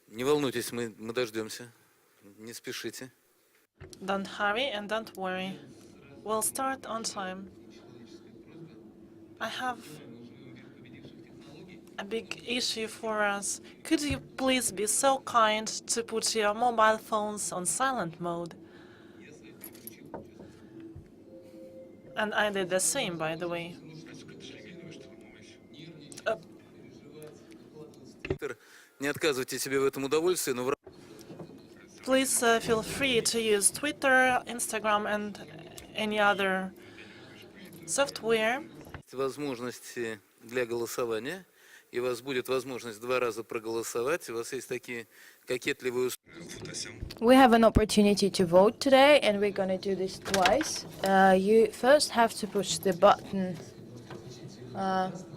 Не волнуйтесь, мы дождемся. Не спешите. Don't hurry and don't worry. We'll start on time. I have a big issue for us. Could you please be so kind to put your mobile phones on silent mode? And I did the same, by the way. Не отказывайте себе в этом удовольствии, но Please feel free to use Twitter, Instagram, and any other software. возможности для голосования, и у вас будет возможность 2 раза проголосовать. У вас есть такие кокетливые We have an opportunity to vote today, and we're going to do this twice. You first have to push the button,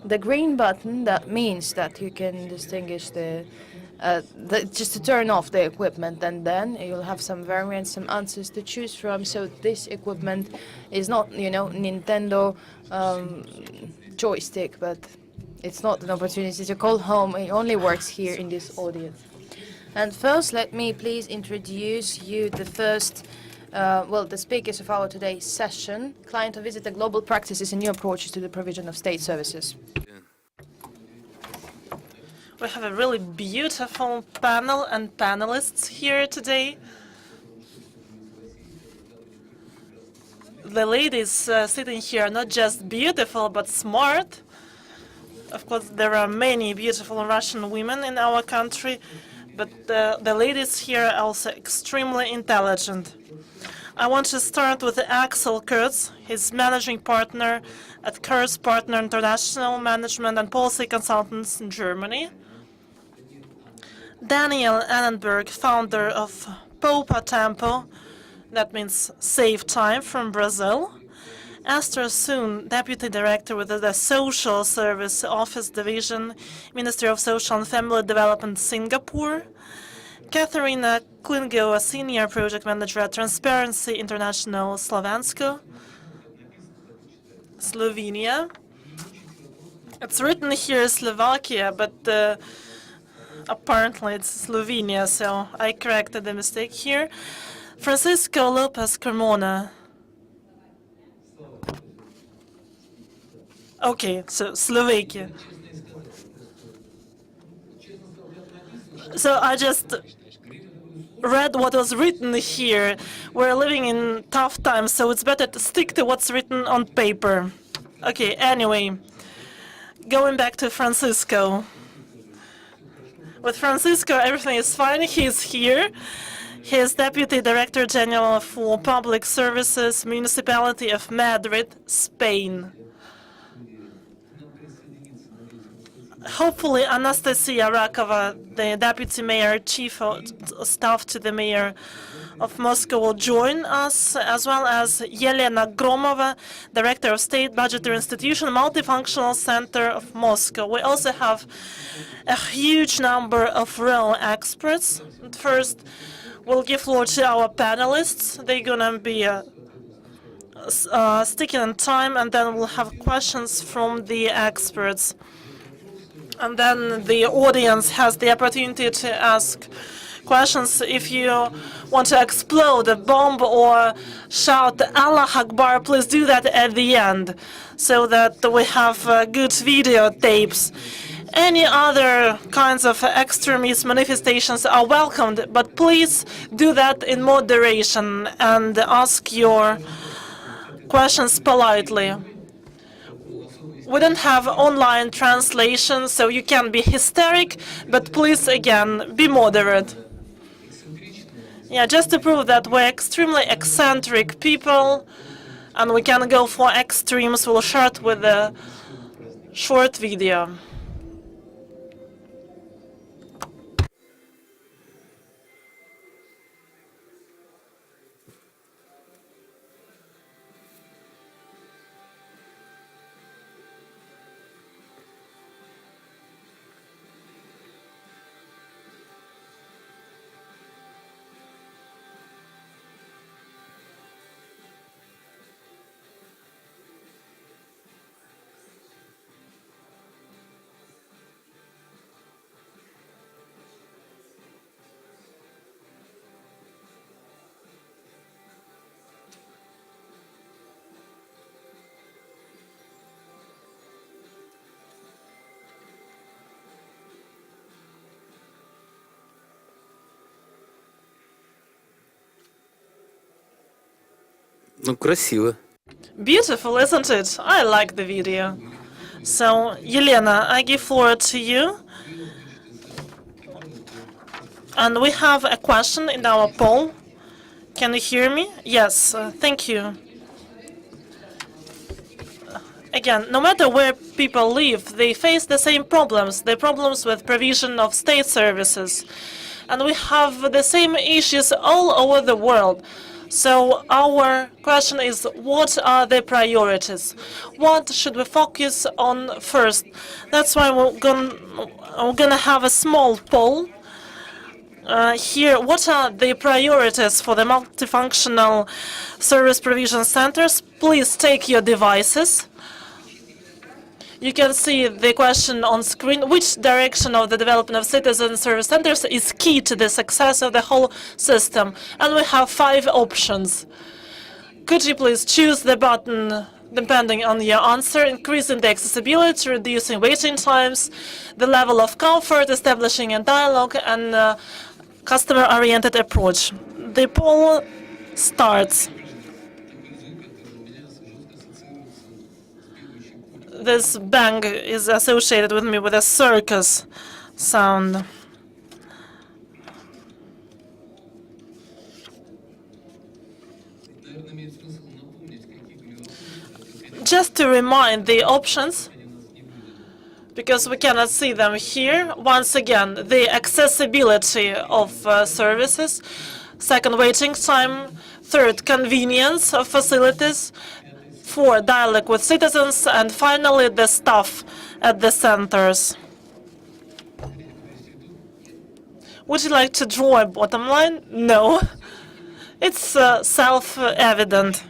the green button. That means that you can distinguish just to turn off the equipment, and then you'll have some variants, some answers to choose from. So this equipment is not, Nintendo joystick, but it's not an opportunity to call home. It only works here in this audience. And first, let me please introduce you the first, the speakers of our today's session, Client to Visit the Global Practices and New Approaches to the Provision of State Services. We have a really beautiful panel and panelists here today. The ladies sitting here are not just beautiful, but smart. Of course, there are many beautiful Russian women in our country, but the ladies here are also extremely intelligent. I want to start with Axel Kurz. He's managing partner at Kurz Partner International Management and Policy Consultants in Germany. Daniel Annenberg, founder of Poupa Tempo, that means Save Time, from Brazil. Esther Soon, Deputy Director with the Social Service Office Division, Ministry of Social and Family Development, Singapore. Katerina Klingo, a Senior Project Manager at Transparency International, Slovensko, Slovenia. It's written here Slovakia, but apparently it's Slovenia, so I corrected the mistake here. Francisco Lopez Carmona. Okay, so Slovakia. So I just read what was written here. We're living in tough times, so it's better to stick to what's written on paper. Okay, anyway, going back to Francisco. With Francisco, everything is fine. He's here. He is Deputy Director General for Public Services, Municipality of Madrid, Spain. Hopefully, Anastasia Rakova, the Deputy Mayor, Chief of Staff to the Mayor of Moscow, will join us, as well as Yelena Gromova, Director of State Budgetary Institution, Multifunctional Center of Moscow. We also have a huge number of real experts. First, we'll give floor to our panelists. They're gonna be sticking on time, and then we'll have questions from the experts. And then the audience has the opportunity to ask questions. If you want to explode a bomb or shout Allah Akbar, please do that at the end, so that we have good video tapes. Any other kinds of extremist manifestations are welcomed, but please do that in moderation and ask your questions politely. We don't have online translation, so you can be hysteric, but please, again, be moderate. Yeah, just to prove that we're extremely eccentric people, and we can go for extremes, we'll start with a short video. Ну, красиво. Beautiful, isn't it? I like the video. So, Yelena, I give floor to you. And we have a question in our poll. Can you hear me? Yes, thank you. Again, no matter where people live, they face the same problems, the problems with provision of state services. And we have the same issues all over the world. So our question is, what are the priorities? What should we focus on first? That's why we're gonna have a small poll. Here, what are the priorities for the multifunctional service provision centers? Please take your devices. You can see the question on screen. Which direction of the development of citizen service centers is key to the success of the whole system? And we have 5 options. Could you please choose the button depending on your answer? Increasing the accessibility, reducing waiting times, the level of comfort, establishing a dialogue, and customer-oriented approach. The poll starts. This bang is associated with me with a circus sound. Just to remind the options, because we cannot see them here, once again, the accessibility of services, second, waiting time, third, convenience of facilities, 4, dialogue with citizens, and finally, the staff at the centers. Would you like to draw a bottom line? No. It's self-evident.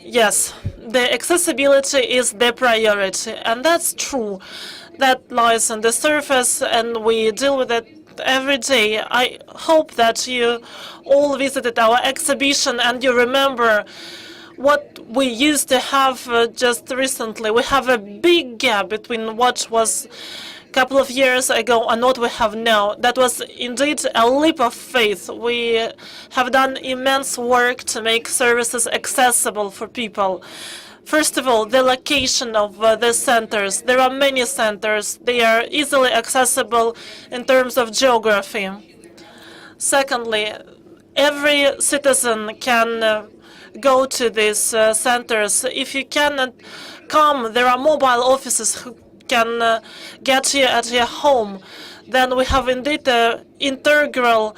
Yes, the accessibility is the priority, and that's true. That lies on the surface, and we deal with it every day. I hope that you all visited our exhibition and you remember what we used to have just recently. We have a big gap between what was a couple of years ago and what we have now. That was indeed a leap of faith. We have done immense work to make services accessible for people. First of all, the location of the centers. There are many centers. They are easily accessible in terms of geography. Secondly, every citizen can go to these centers. If you cannot come, there are mobile offices who can get you at your home. Then we have indeed an integral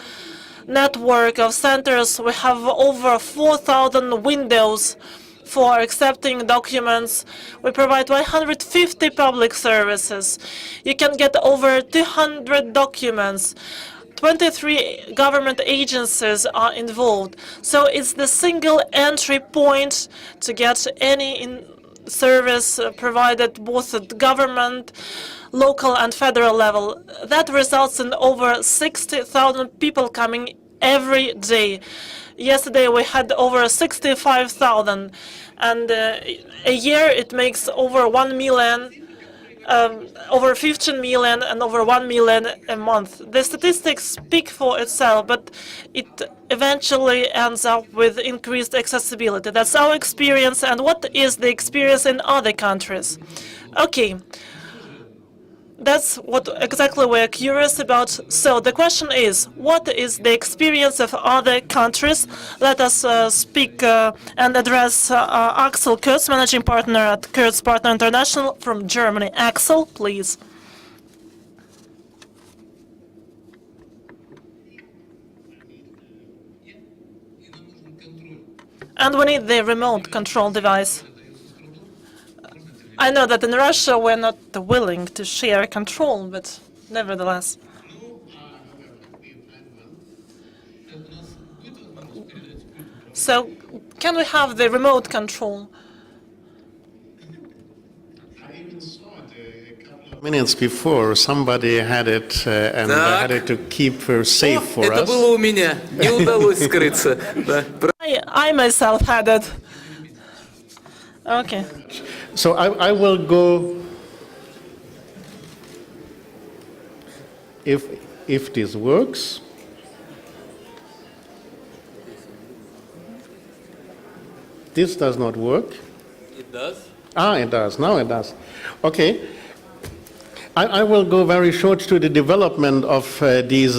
network of centers. We have over 4,000 windows for accepting documents. We provide 150 public services. You can get over 200 documents. 23 government agencies are involved. So it's the single entry point to get any service provided both at government, local and federal level. That results in over 60,000 people coming every day. Yesterday we had over 65,000, and a year it makes over 1 million, over 15 million and over 1 million a month. The statistics speak for itself, but it eventually ends up with increased accessibility. That's our experience, and what is the experience in other countries? Okay. That's what exactly we're curious about. So the question is, what is the experience of other countries? Let us speak and address Axel Kurz, managing partner at Kurz Partner International from Germany. Axel, please. And we need the remote control device. I know that in Russia we're not willing to share control, but nevertheless. So, can we have the remote control? Minutes before, somebody had it and Так. had it to keep safe for Это us. было у меня. Не удалось скрыться. Да. I myself had it. Okay. So I will go, if this works. this does not work. It does. Ah, it does. Now it does. Okay. I will go very short to the development of these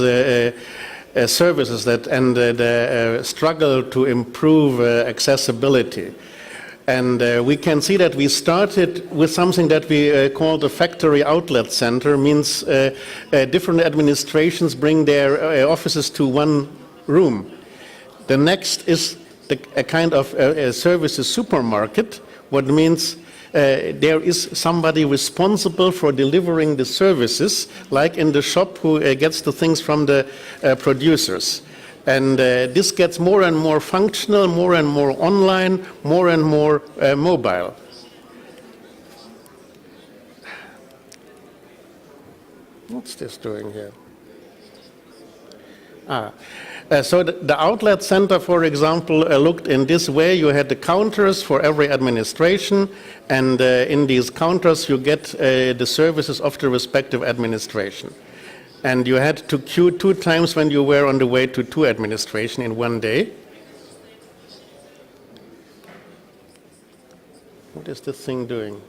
services and the struggle to improve accessibility. And we can see that we started with something that we call the factory outlet center, means different administrations bring their offices to one room. The next is a kind of a services supermarket, what means there is somebody responsible for delivering the services, like in the shop who gets the things from the producers. And this gets more and more functional, more and more online, more and more mobile. What's this doing here? So the outlet center, for example, looked in this way. You had the counters for every administration, and in these counters you get the services of the respective administration. And you had to queue 2 times when you were on the way to 2 administration in one day. What is this thing doing?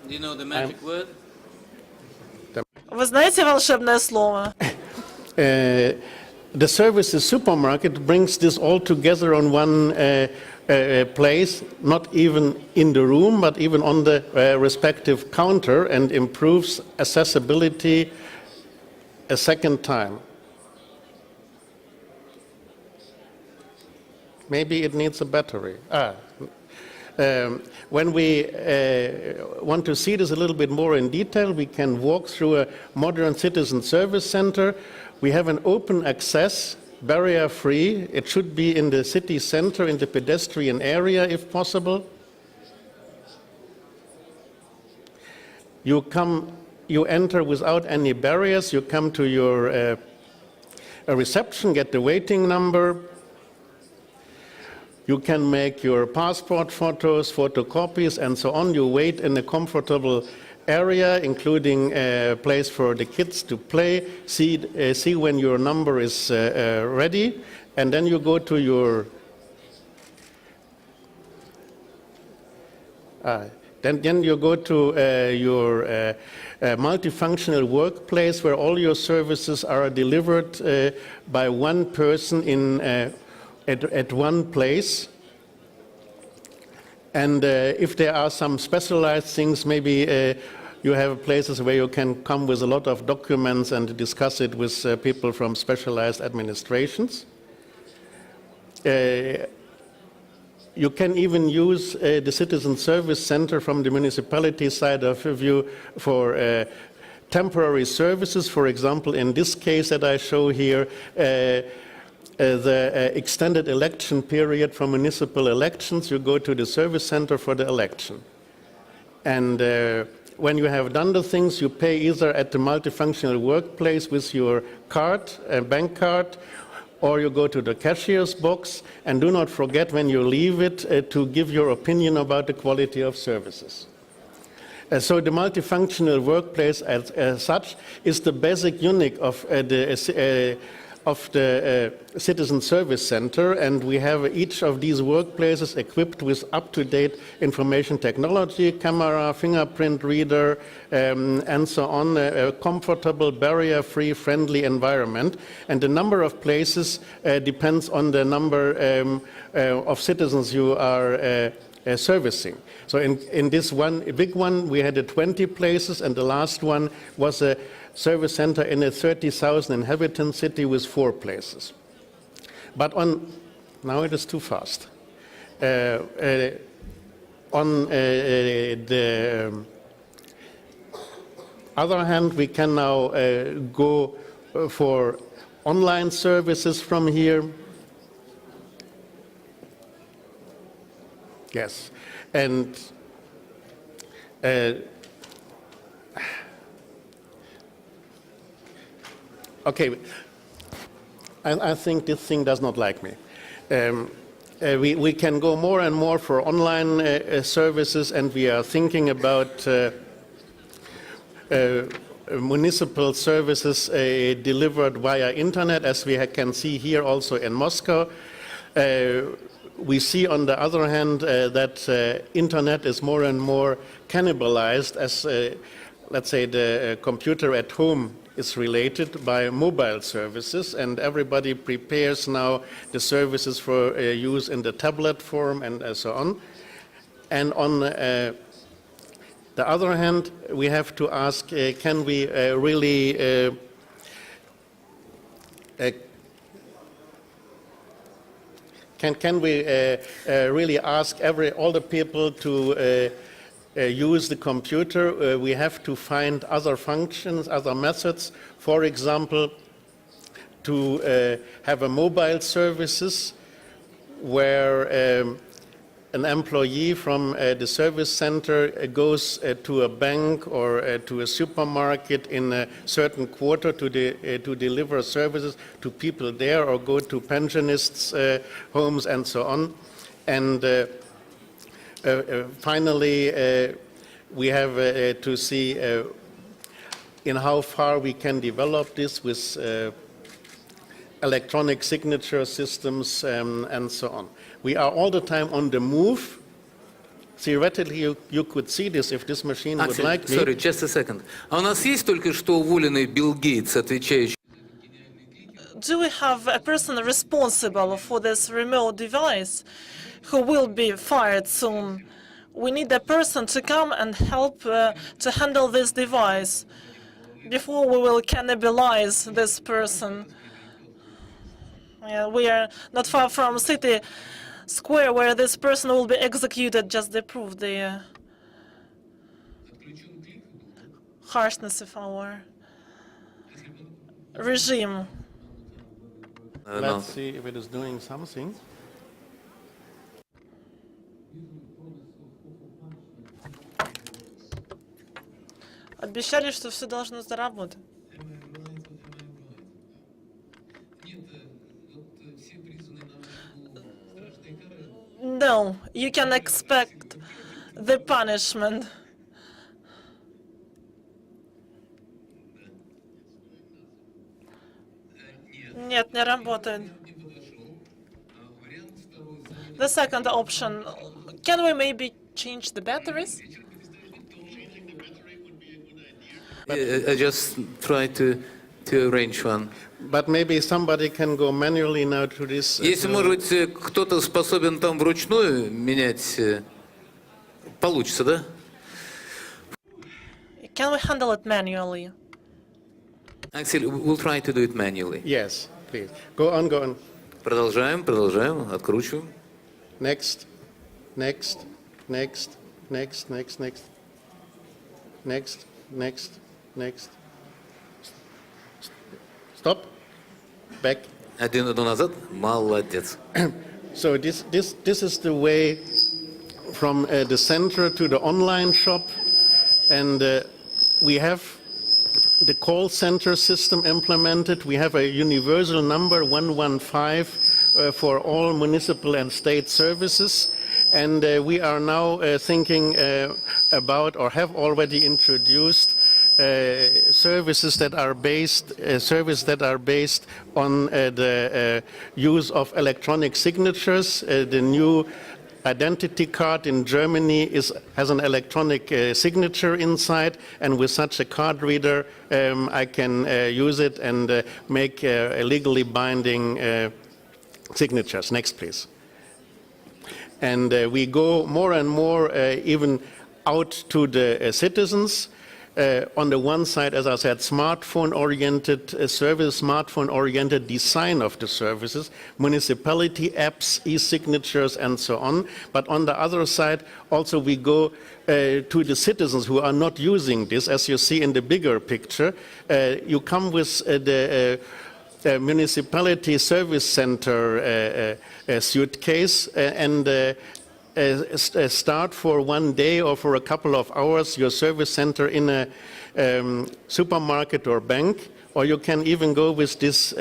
Do you know the magic word? Вы знаете волшебное слово? The services supermarket brings this all together on one place, not even in the room, but even on the respective counter, and improves accessibility a second time. Maybe it needs a battery. When we want to see this a little bit more in detail, we can walk through a modern citizen service center. We have an open access, barrier-free. It should be in the city center, in the pedestrian area, if possible. You enter without any barriers. You come to your reception, get the waiting number. You can make your passport photos, photocopies, and so on. You wait in a comfortable area, including a place for the kids to play, see when your number is ready, and then you go to your your multifunctional workplace, where all your services are delivered by one person at one place. And if there are some specialized things, maybe you have places where you can come with a lot of documents and discuss it with people from specialized administrations. You can even use the Citizen Service Center from the municipality side of view for temporary services. For example, in this case that I show here, the extended election period for municipal elections, you go to the service center for the election. And when you have done the things, you pay either at the multifunctional workplace with your card, a bank card, or you go to the cashier's box. And do not forget, when you leave it, to give your opinion about the quality of services. So the multifunctional workplace as such is the basic unit of the Citizen Service Center, and we have each of these workplaces equipped with up-to-date information technology, camera, fingerprint reader, and so on, a comfortable, barrier-free, friendly environment. And the number of places depends on the number of citizens you are servicing. So in this one big one, we had 20 places, and the last one was a service center in a 30,000 inhabitant city with 4 places. But now it is too fast. On the other hand, we can now go for online services from here. Yes, and okay, I think this thing does not like me. We can go more and more for online services, and we are thinking about municipal services delivered via internet, as we can see here also in Moscow. we see on the other hand that internet is more and more cannibalized as, let's say, the computer at home is related by mobile services, and everybody prepares now the services for use in the tablet form and so on. And on the other hand, we have to ask, can we really Can we really ask all the people to use the computer? We have to find other functions, other methods. For example, to have a mobile services where an employee from the service center goes to a bank or to a supermarket in a certain quarter to deliver services to people there, or go to pensionists' homes and so on. And finally, we have to see in how far we can develop this with electronic signature systems and so on. We are all the time on the move. Theoretically, you could see this if this machine would Axel, like me. sorry, just a second. А у нас есть только что уволенный Билл Гейтс, отвечающий? Do we have a person responsible for this remote device who will be fired soon? We need a person to come and help to handle this device before we will cannibalize this person. We are not far from City Square where this person will be executed just to prove the harshness of our regime. Let's see if it is doing something. Обещали, что все должно заработать. No, you can expect the punishment. Нет, не работает. The second option, can we maybe change the batteries? I just try to arrange one. But maybe somebody can go manually now to this. Если, может быть, кто-то способен там вручную менять, получится, да? Can we handle it manually? Axel, we'll try to do it manually. Yes, please. Go on, go on. Продолжаем, откручиваем. Next, next, next, next, next, next, next, next, next. Stop. Back. Один назад. Молодец. So this is the way from the center to the online shop, and we have the call center system implemented. We have a universal number 115 for all municipal and state services, and we are now thinking about, or have already introduced, services that are based on the use of electronic signatures. The new identity card in Germany has an electronic signature inside, and with such a card reader, I can use it and make legally binding signatures. Next, please. And we go more and more even out to the citizens. On the one side, as I said, smartphone-oriented service, smartphone-oriented design of the services, municipality apps, e-signatures, and so on. But on the other side, also we go to the citizens who are not using this, as you see in the bigger picture. You come with the municipality service center suitcase and start for one day or for a couple of hours your service center in a supermarket or bank, or you can even go with this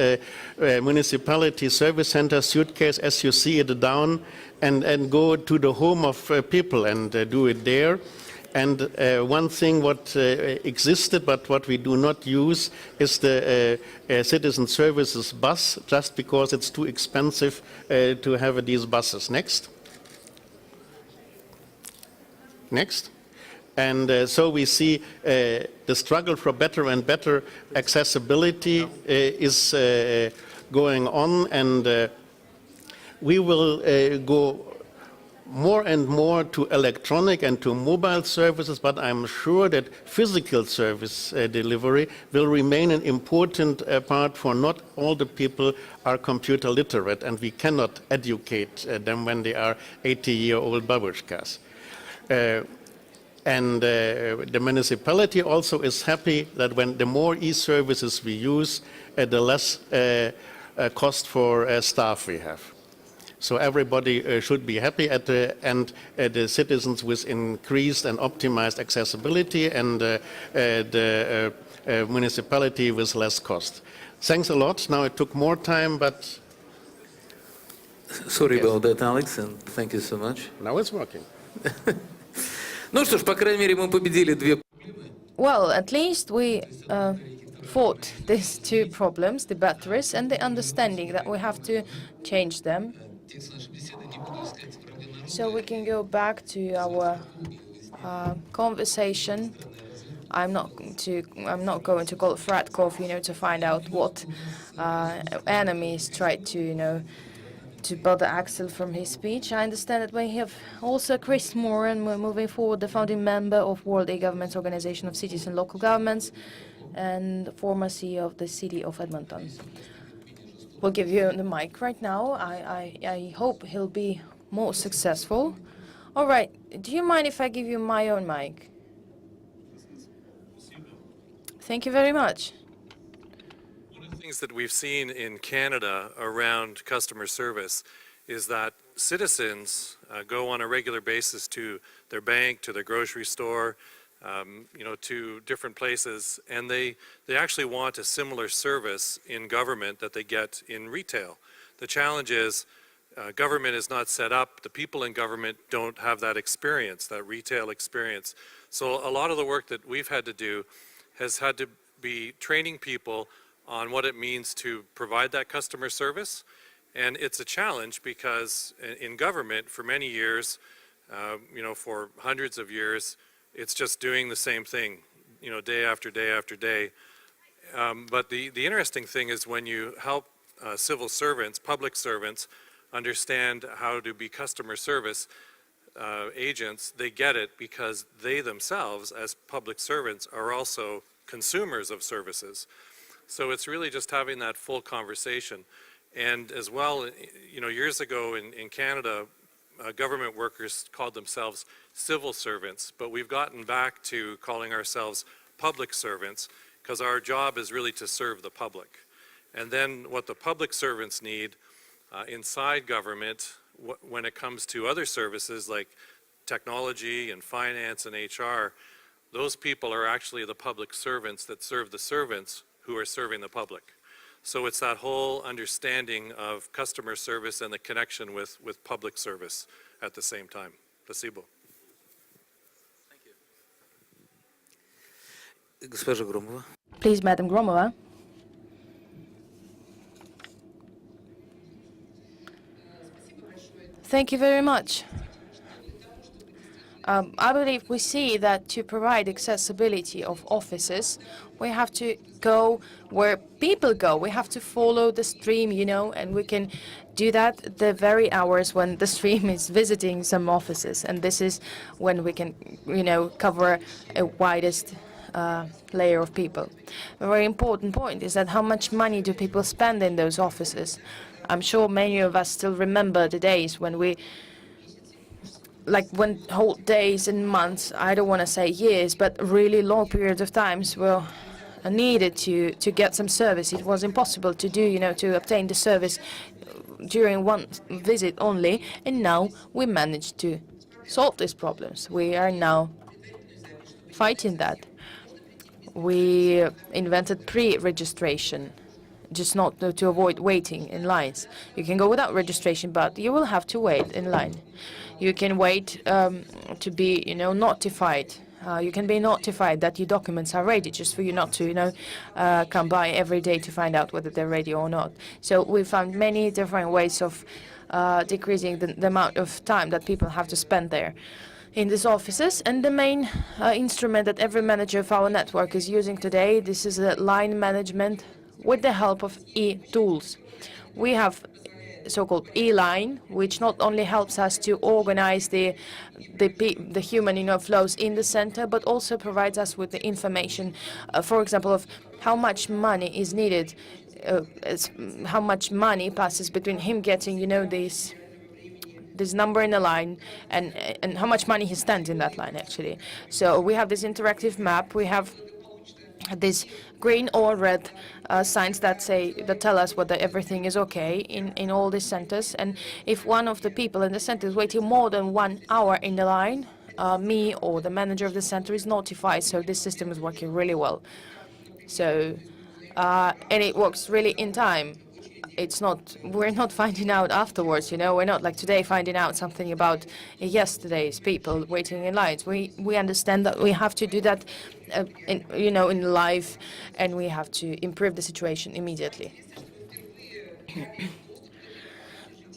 municipality service center suitcase as you see it down and go to the home of people and do it there. And one thing what existed but what we do not use is the citizen services bus, just because it's too expensive to have these buses. Next. Next. And so we see the struggle for better and better accessibility is going on, and we will go more and more to electronic and to mobile services, but I'm sure that physical service delivery will remain an important part, for not all the people are computer literate, and we cannot educate them when they are 80-year-old babushkas. And the municipality also is happy that when the more e-services we use, the less cost for staff we have. So everybody should be happy at the end, the citizens with increased and optimized accessibility, and the municipality with less cost. Thanks a lot. Now it took more time, but Sorry about that, Alex, and thank you so much. now it's working. Ну что ж, по крайней мере, мы победили две. Well, at least we fought these two problems, the batteries and the understanding that we have to change them. So we can go back to our conversation. I'm not going to call Fratkov, to find out what enemies tried to, to bother Axel from his speech. I understand that we have also Chris Moran, we're moving forward, the founding member of World E-Government's Organization of Cities and Local Governments, and former CEO of the City of Edmonton. We'll give you the mic right now. I hope he'll be more successful. All right, do you mind if I give you my own mic? Thank you very much. One of the things that we've seen in Canada around customer service is that citizens go on a regular basis to their bank, to their grocery store, to different places, and they actually want a similar service in government that they get in retail. The challenge is government is not set up, the people in government don't have that experience, that retail experience. So a lot of the work that we've had to do has had to be training people on what it means to provide that customer service. And it's a challenge because in government for many years, for hundreds of years, it's just doing the same thing, day after day after day. But the interesting thing is when you help civil servants, public servants, understand how to be customer service agents, they get it because they themselves, as public servants, are also consumers of services. So it's really just having that full conversation. And as well, years ago in Canada, government workers called themselves civil servants, but we've gotten back to calling ourselves public servants because our job is really to serve the public. And then what the public servants need inside government, when it comes to other services like technology and finance and HR, those people are actually the public servants that serve the servants who are serving the public. So it's that whole understanding of customer service and the connection with public service at the same time. Спасибо. Госпожа Громова. Please, Madam Gromova. Thank you very much. I believe we see that to provide accessibility of offices, we have to go where people go. We have to follow the stream, and we can do that the very hours when the stream is visiting some offices. And this is when we can, cover a widest layer of people. A very important point is that how much money do people spend in those offices? I'm sure many of us still remember the days when when whole days and months, I don't want to say years, but really long periods of times were needed to get some service. It was impossible to do, to obtain the service during one visit only, and now we managed to solve these problems. We are now fighting that. We invented pre-registration just not to avoid waiting in lines. You can go without registration, but you will have to wait in line. You can wait to be, notified. You can be notified that your documents are ready, just for you not to, come by every day to find out whether they're ready or not. So we found many different ways of decreasing the amount of time that people have to spend there in these offices. And the main instrument that every manager of our network is using today, this is a line management with the help of e-tools. We have so-called e-line, which not only helps us to organize the human flows in the center, but also provides us with the information, for example, of how much money is needed, how much money passes between him getting this number in a line and how much money he spends in that line, actually. So we have this interactive map. We have this green or red signs that tell us whether everything is okay in all these centers. And if one of the people in the center is waiting more than 1 hour in the line, me or the manager of the center is notified. So this system is working really well. So and it works really in time. We're not finding out afterwards, We're not like today finding out something about yesterday's people waiting in lines. We understand that we have to do that, in live, and we have to improve the situation immediately.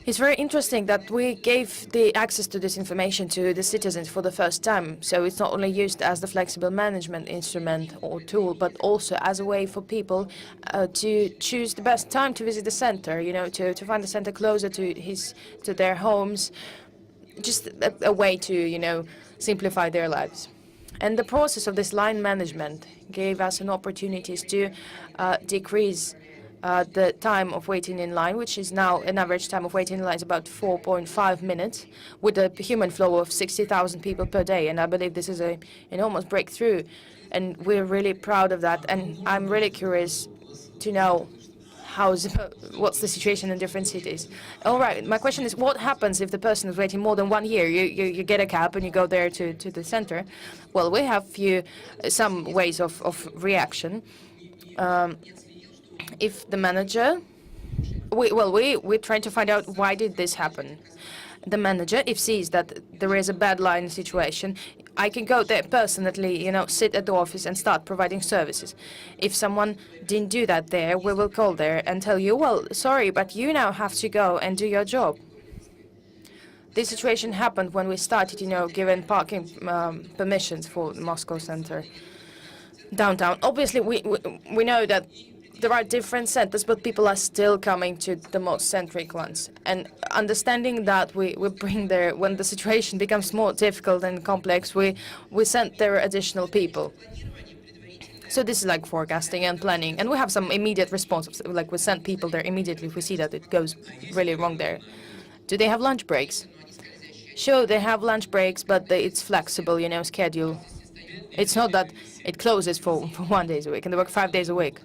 It's very interesting that we gave the access to this information to the citizens for the first time. So it's not only used as the flexible management instrument or tool, but also as a way for people to choose the best time to visit the center, to find the center closer to their homes, just a way to, simplify their lives. And the process of this line management gave us an opportunity to decrease the time of waiting in line, which is now an average time of waiting in line is about 4.5 minutes, with a human flow of 60,000 people per day. And I believe this is an enormous breakthrough, and we're really proud of that. And I'm really curious to know what's the situation in different cities. All right, my question is, what happens if the person is waiting more than 1 year? You get a cab and you go there to the center. Well, we have some ways of reaction. If the manager, we're trying to find out why did this happen. The manager, if sees that there is a bad line situation, I can go there personally, sit at the office and start providing services. If someone didn't do that there, we will call there and tell you, well, sorry, but you now have to go and do your job. This situation happened when we started, giving parking permissions for the Moscow center downtown. Obviously, we know that there are different centers, but people are still coming to the most centric ones. And understanding that we bring there, when the situation becomes more difficult and complex, we send there additional people. So this is like forecasting and planning. And we have some immediate response, like we send people there immediately if we see that it goes really wrong there. Do they have lunch breaks? Sure, they have lunch breaks, but it's flexible, schedule. It's not that it closes for 1 day a week, and they work 5 days a week.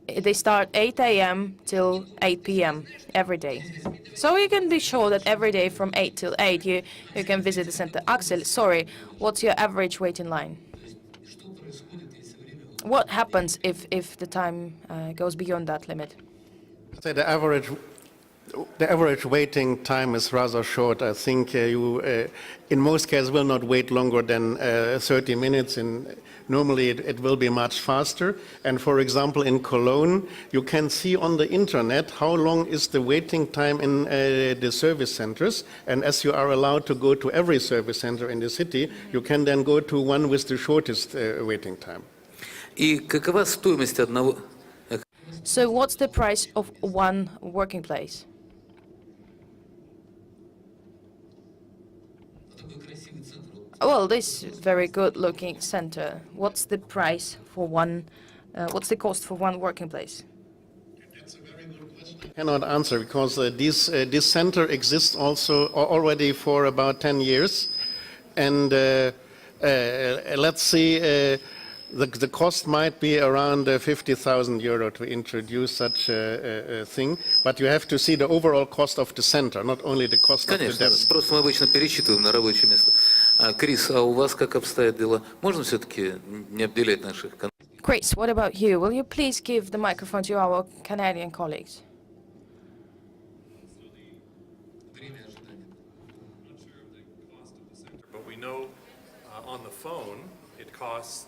They start 8 a.m. till 8 p.m. every day. So you can be sure that every day from 8 till 8 you can visit the center. Axel, sorry, what's your average wait in line? What happens if the time goes beyond that limit? So the average waiting time is rather short. I think you, in most cases, will not wait longer than 30 minutes. Normally, it will be much faster. And for example, in Cologne, you can see on the internet how long is the waiting time in the service centers. And as you are allowed to go to every service center in the city, you can then go to one with the shortest waiting time. И какова стоимость одного? So what's the price of one working place? Well, this very good-looking center. What's the price for one? What's the cost for one working place? I cannot answer because this center exists also already for about 10 years, and let's see, the cost might be around 50,000 euro to introduce such a thing, but you have to see the overall cost of the center, not only the cost of the Конечно, desk. просто мы обычно пересчитываем на рабочее место. Крис, а у вас как обстоят дела? Можно все-таки не обделять наших? Chris, what about you? Will you please give the microphone to our Canadian colleagues? But we know on the phone, it costs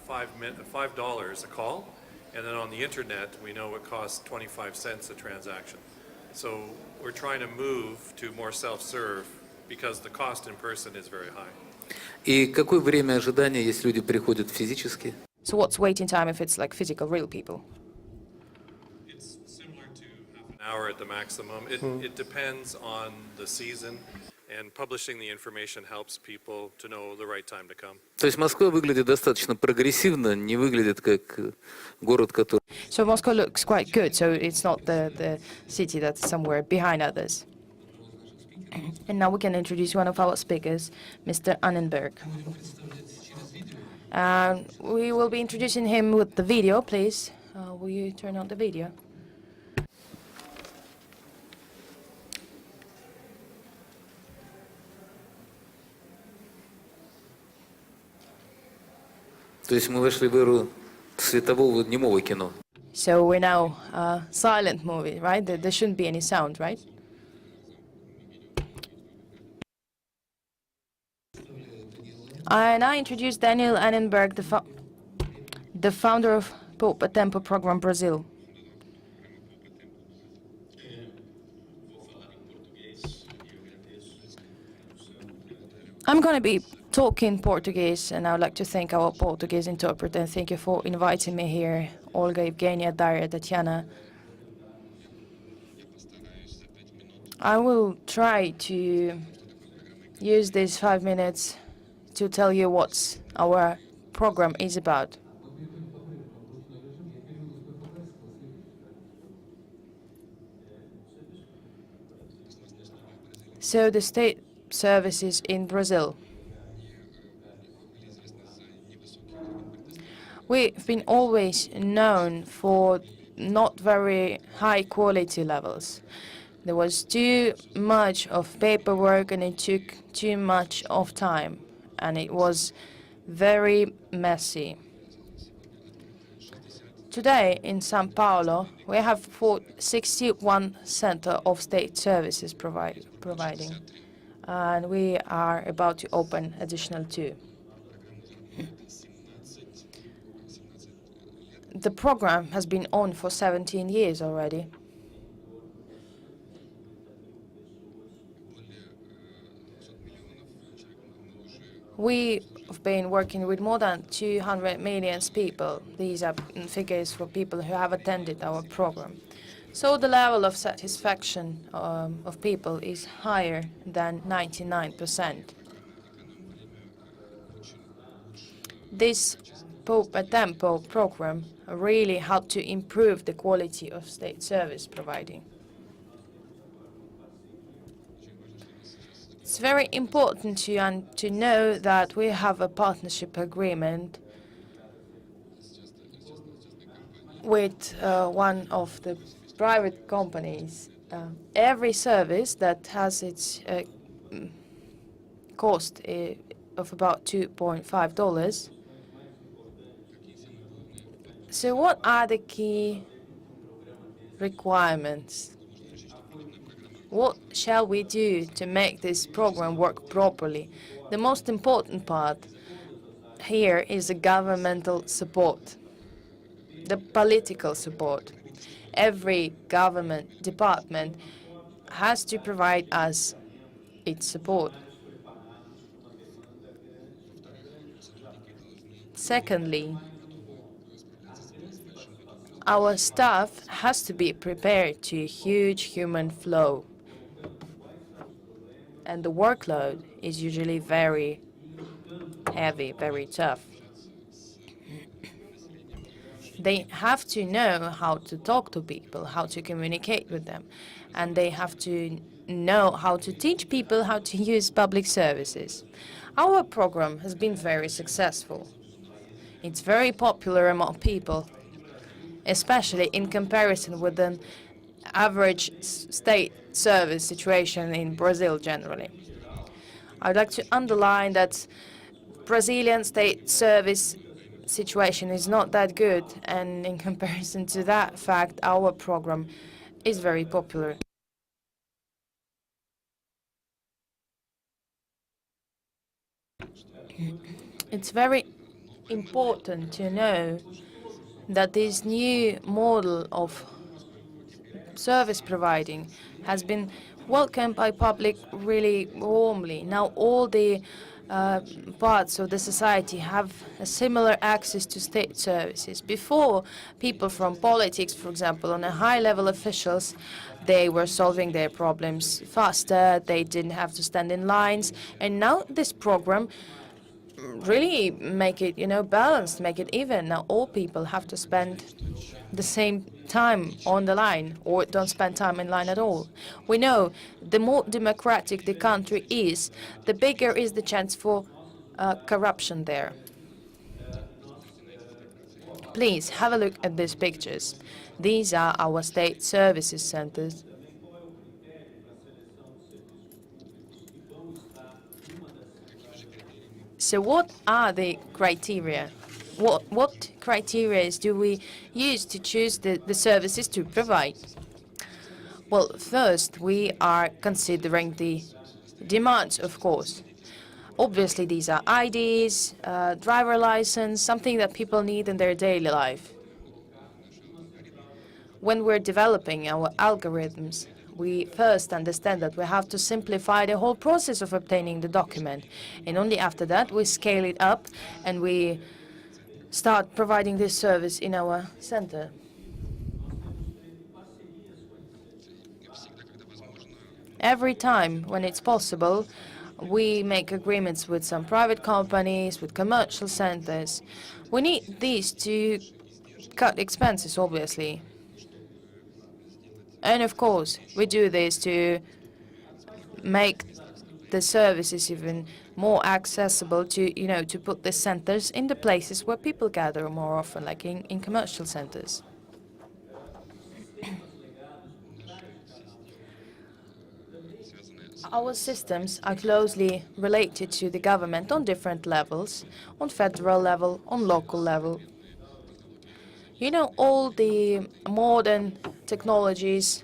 $5 a call, and then on the internet, we know it costs 25 cents a transaction. So we're trying to move to more self-serve because the cost in person is very high. И какое время ожидания, если люди приходят физически? So what's waiting time if it's like physical, real people? It's similar to half an hour at the maximum. It depends on the season, and publishing the information helps people to know the right time to come. То есть Москва выглядит достаточно прогрессивно, не выглядит как город, который... So Moscow looks quite good, so it's not the city that's somewhere behind others. And now we can introduce one of our speakers, Mr. Annenberg. We will be introducing him with the video, please. Will you turn on the video? То есть мы вошли в эру светового немого кино. So we're now silent movie, right? There shouldn't be any sound, right? And I introduce Daniel Annenberg, the founder of Poupa Tempo Program Brazil. I'm going to be talking Portuguese, and I would like to thank our Portuguese interpreter. And thank you for inviting me here, Olga, Evgenia, Daria, Tatiana. I will try to use these 5 minutes to tell you what our program is about. So the state services in Brazil. We've been always known for not very high quality levels. There was too much of paperwork and it took too much of time, and it was very messy. Today in São Paulo, we have 61 centers of state services providing, and we are about to open additional 2. The program has been on for 17 years already. We've been working with more than 200 million people. These are figures for people who have attended our program. So the level of satisfaction of people is higher than 99%. This Poupa Tempo program really helped to improve the quality of state service providing. It's very important to know that we have a partnership agreement with one of the private companies. Every service that has its cost of about $2.5. So what are the key requirements? What shall we do to make this program work properly? The most important part here is the governmental support, the political support. Every government department has to provide us its support. Secondly, our staff has to be prepared to a huge human flow. And the workload is usually very heavy, very tough. They have to know how to talk to people, how to communicate with them, and they have to know how to teach people how to use public services. Our program has been very successful. It's very popular among people, especially in comparison with the average state service situation in Brazil generally. I'd like to underline that Brazilian state service situation is not that good, and in comparison to that fact, our program is very popular. It's very important to know that this new model of service providing has been welcomed by public really warmly. Now all the parts of the society have a similar access to state services. Before, people from politics, for example, on a high-level officials, they were solving their problems faster, they didn't have to stand in lines, and now this program really make it, balanced, make it even. Now all people have to spend the same time on the line or don't spend time in line at all. We know the more democratic the country is, the bigger is the chance for corruption there. Please have a look at these pictures. These are our state services centers. So what are the criteria? What criteria do we use to choose the services to provide? Well, first, we are considering the demands, of course. Obviously, these are IDs, driver license, something that people need in their daily life. When we're developing our algorithms, we first understand that we have to simplify the whole process of obtaining the document. And only after that, we scale it up and we start providing this service in our center. Every time when it's possible, we make agreements with some private companies, with commercial centers. We need these to cut expenses, obviously. And of course, we do this to make the services even more accessible to, to put the centers in the places where people gather more often, like in commercial centers. Our systems are closely related to the government on different levels, on federal level, on local level. All the modern technologies,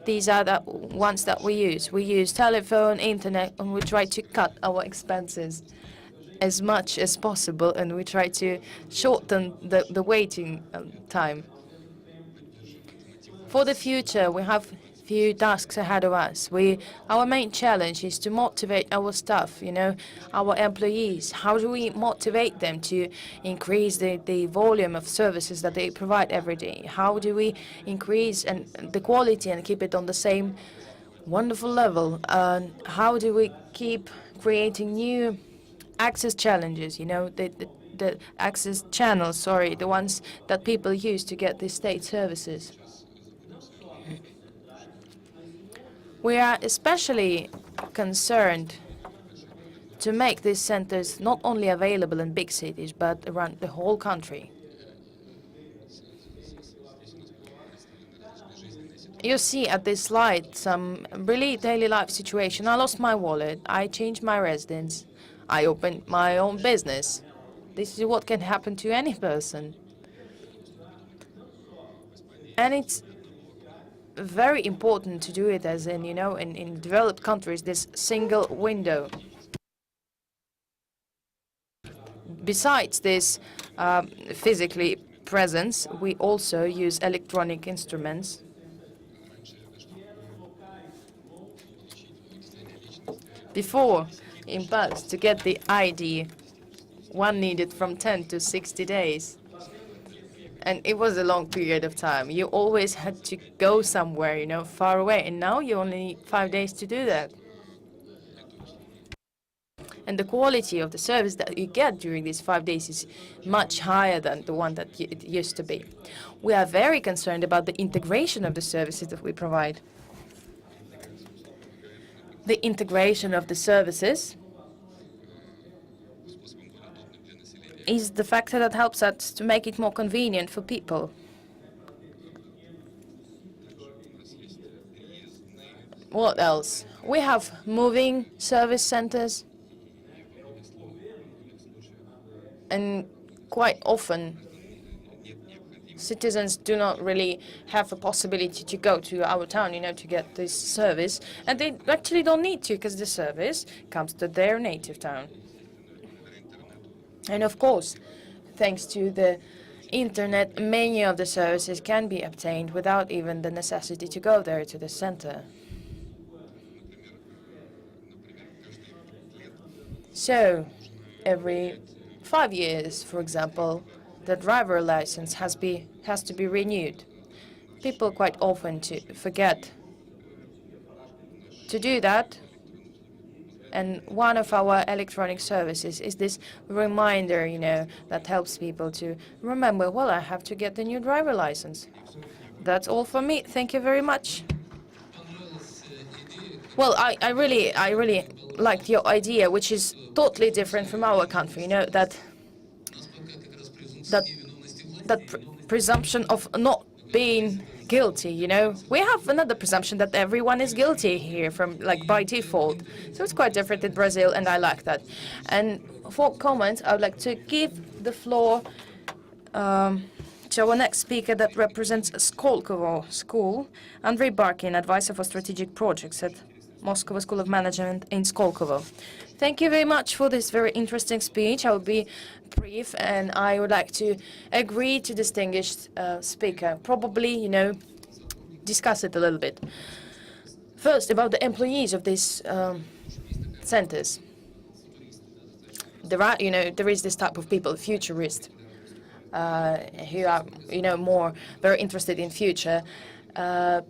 these are the ones that we use. We use telephone, internet, and we try to cut our expenses as much as possible, and we try to shorten the waiting time. For the future, we have few tasks ahead of us. Our main challenge is to motivate our staff, our employees. How do we motivate them to increase the volume of services that they provide every day? How do we increase the quality and keep it on the same wonderful level? How do we keep creating new access challenges, the access channels, the ones that people use to get the state services? We are especially concerned to make these centers not only available in big cities, but around the whole country. You see at this slide some really daily life situation. I lost my wallet, I changed my residence, I opened my own business. This is what can happen to any person. And it's very important to do it as in developed countries, this single window. Besides this physically presence, we also use electronic instruments. Before, in past, to get the ID, one needed from 10 to 60 days. And it was a long period of time. You always had to go somewhere, far away. And now you only need 5 days to do that. And the quality of the service that you get during these 5 days is much higher than the one that it used to be. We are very concerned about the integration of the services that we provide. The integration of the services is the factor that helps us to make it more convenient for people. What else? We have moving service centers. And quite often citizens do not really have a possibility to go to our town, to get this service, and they actually don't need to because the service comes to their native town. And of course, thanks to the internet, many of the services can be obtained without even the necessity to go there to the center. So, every 5 years, for example, the driver license has to be renewed. People quite often forget to do that, and one of our electronic services is this reminder, that helps people to remember, well, I have to get the new driver license. That's all for me. Thank you very much. Well, I really liked your idea, which is totally different from our country, that presumption of not being guilty, We have another presumption that everyone is guilty here by default. So it's quite different in Brazil, and I like that. And for comments, I would like to give the floor to our next speaker that represents Skolkovo School, Andrei Barkin, advisor for strategic projects at Moscow School of Management in Skolkovo. Thank you very much for this very interesting speech. I will be brief, and I would like to agree to distinguished speaker. Probably, discuss it a little bit. First, about the employees of these centers. There is this type of people, futurists, who are, more very interested in future.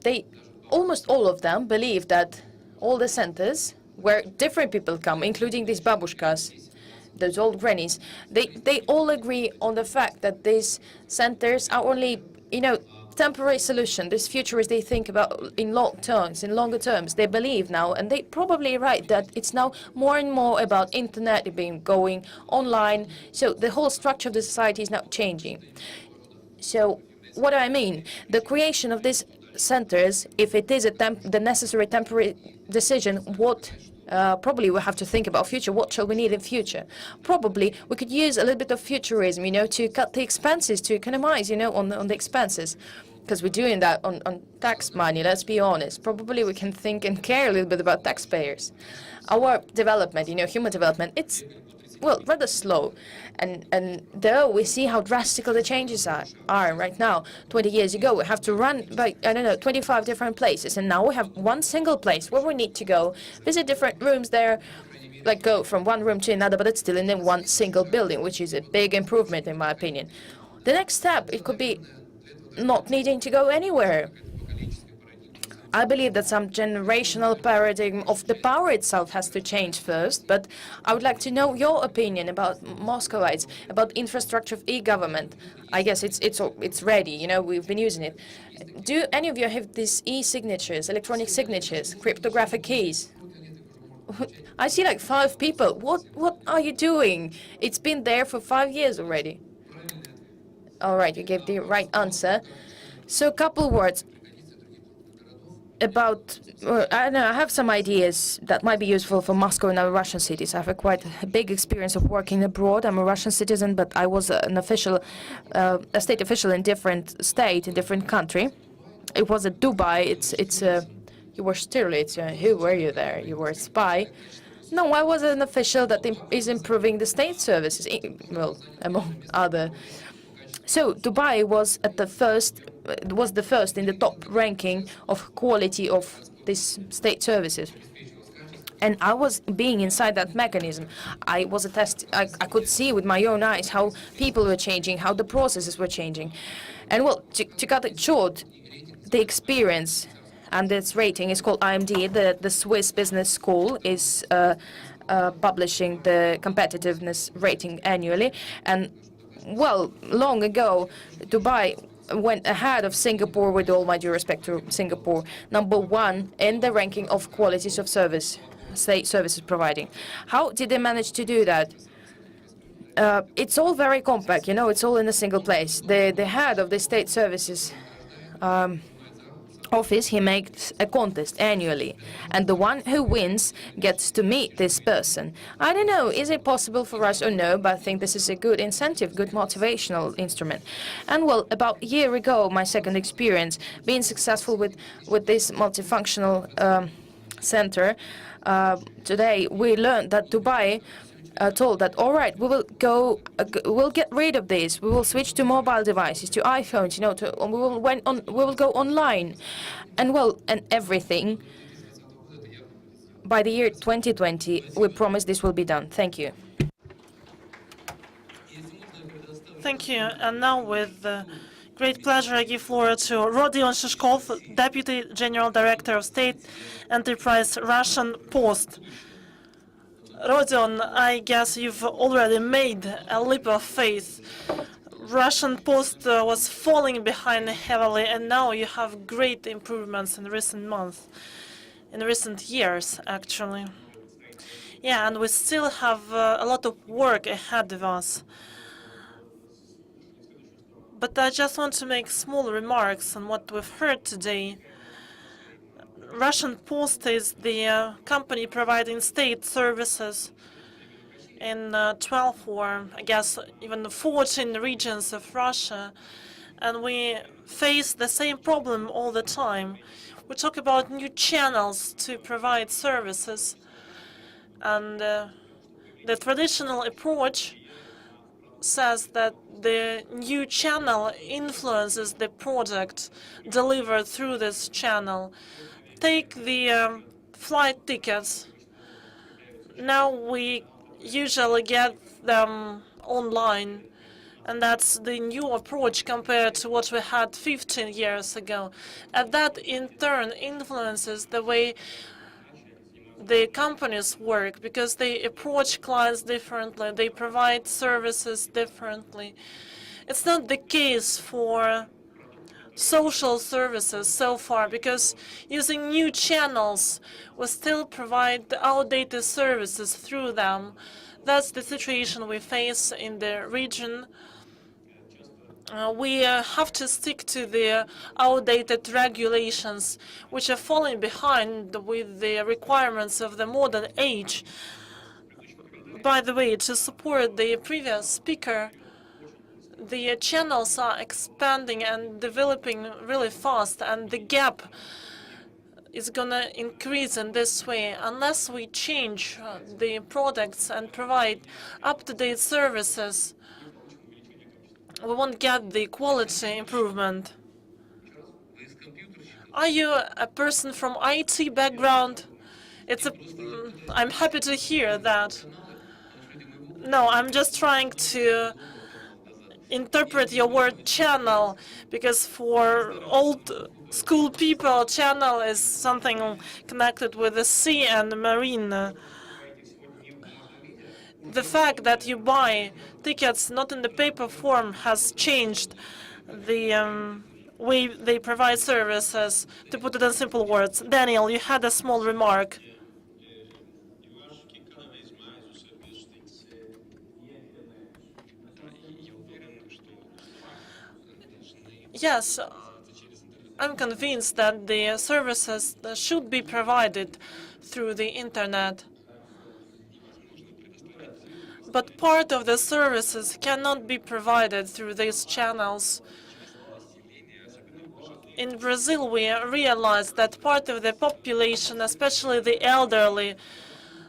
They, almost all of them, believe that all the centers where different people come, including these babushkas, those old grannies, they all agree on the fact that these centers are only, temporary solution. This futurists, they think about in longer terms. They believe now, and they probably right, that it's now more and more about internet being going online. So the whole structure of the society is now changing. So what do I mean? The creation of these centers, if it is the necessary temporary decision, what probably we have to think about future. What shall we need in future? Probably we could use a little bit of futurism, to cut the expenses, to economize, on the expenses, because we're doing that on tax money. Let's be honest. Probably we can think and care a little bit about taxpayers. Our development, human development, it's rather slow, and though we see how drastic the changes are right now. 20 years ago, we have to run by 25 different places, and now we have one single place where we need to go, visit different rooms there, go from one room to another, but it's still in one single building, which is a big improvement in my opinion. The next step, it could be not needing to go anywhere. I believe that some generational paradigm of the power itself has to change first, but I would like to know your opinion about Muscovites, about infrastructure of e-government. I guess it's ready, we've been using it. Do any of you have these e-signatures, electronic signatures, cryptographic keys? I see 5 people. What are you doing? It's been there for 5 years already. All right, you gave the right answer. So a couple words about, I have some ideas that might be useful for Moscow and other Russian cities. I have quite a big experience of working abroad. I'm a Russian citizen, but I was an official, a state official in different state, in different country. It was at Dubai. You were Stirlitz. Who were you there? You were a spy. No, I was an official that is improving the state services, among other. So Dubai was the first in the top ranking of quality of these state services. And I was being inside that mechanism. I could see with my own eyes how people were changing, how the processes were changing. And to cut it short, the experience and its rating is called IMD. The Swiss Business School is publishing the competitiveness rating annually. And long ago, Dubai went ahead of Singapore, with all my due respect to Singapore, #1 in the ranking of qualities of service, state services providing. How did they manage to do that? It's all very compact, it's all in a single place. The head of the state services office, he makes a contest annually, and the one who wins gets to meet this person. I don't know, is it possible for us or no, but I think this is a good incentive, good motivational instrument. And well, about a year ago, my second experience being successful with this multifunctional center, today we learned that Dubai told that, all right, we'll get rid of this. We will switch to mobile devices, to iPhones, we will go online, and well, and everything. By the year 2020, we promise this will be done. Thank you. Thank you. And now, with great pleasure, I give floor to Rodion Shishkov, Deputy General Director of State Enterprise Russian Post. Rodion, I guess you've already made a leap of faith. Russian Post was falling behind heavily, and now you have great improvements in recent months, in recent years, actually. Yeah, and we still have a lot of work ahead of us. But I just want to make small remarks on what we've heard today. Russian Post is the company providing state services in 12 or I guess even 14 regions of Russia, and we face the same problem all the time. We talk about new channels to provide services, and the traditional approach says that the new channel influences the product delivered through this channel. Take the flight tickets. Now we usually get them online, and that's the new approach compared to what we had 15 years ago. And that in turn influences the way the companies work, because they approach clients differently, they provide services differently. It's not the case for social services so far, because using new channels, we still provide the outdated services through them. That's the situation we face in the region. We have to stick to the outdated regulations, which are falling behind with the requirements of the modern age. By the way, to support the previous speaker, the channels are expanding and developing really fast, and the gap is going to increase in this way. Unless we change the products and provide up-to-date services, we won't get the quality improvement. Are you a person from IT background? I'm happy to hear that. No, I'm just trying to interpret your word channel, because for old school people, channel is something connected with the sea and the marine. The fact that you buy tickets not in the paper form has changed the way they provide services, to put it in simple words. Daniel, you had a small remark. Yes, I'm convinced that the services should be provided through the internet. But part of the services cannot be provided through these channels. In Brazil, we realized that part of the population, especially the elderly,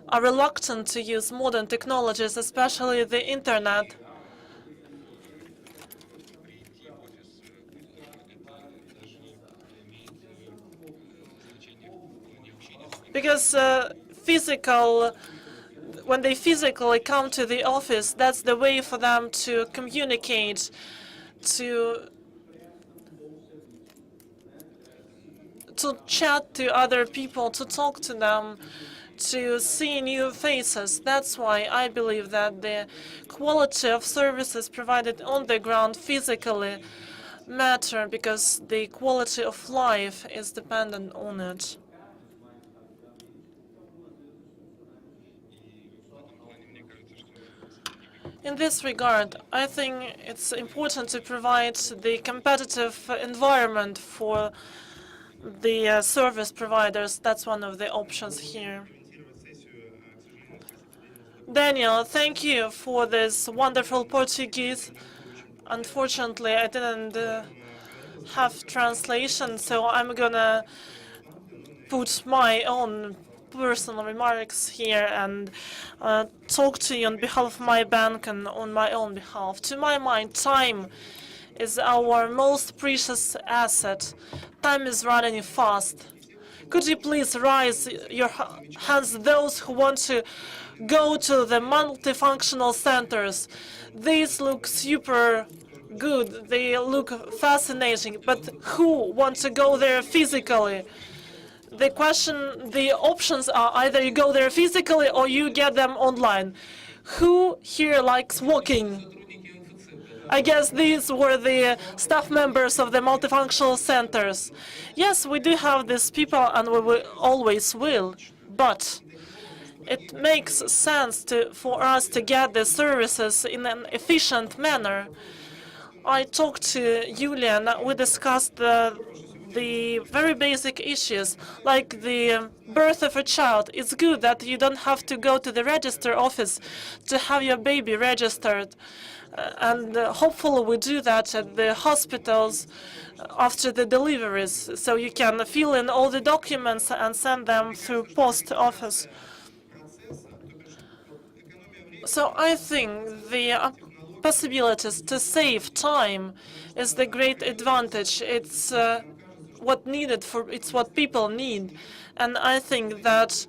are reluctant to use modern technologies, especially the internet. Because when they physically come to the office, that's the way for them to communicate, to chat to other people, to talk to them, to see new faces. That's why I believe that the quality of services provided on the ground physically matter, because the quality of life is dependent on it. In this regard, I think it's important to provide the competitive environment for the service providers. That's one of the options here. Daniel, thank you for this wonderful Portuguese. Unfortunately, I didn't have translation, so I'm gonna put my own personal remarks here and talk to you on behalf of my bank and on my own behalf. To my mind, time is our most precious asset. Time is running fast. Could you please raise your hands, those who want to go to the multifunctional centers? These look super good. They look fascinating. But who wants to go there physically? The options are either you go there physically or you get them online. Who here likes walking? I guess these were the staff members of the multifunctional centers. Yes, we do have these people, and we will always will, but it makes sense for us to get the services in an efficient manner. I talked to Julian. We discussed the very basic issues, like the birth of a child. It's good that you don't have to go to the register office to have your baby registered. And hopefully we do that at the hospitals after the deliveries, so you can fill in all the documents and send them through post office. So I think the possibilities to save time is the great advantage. It's it's what people need, and I think that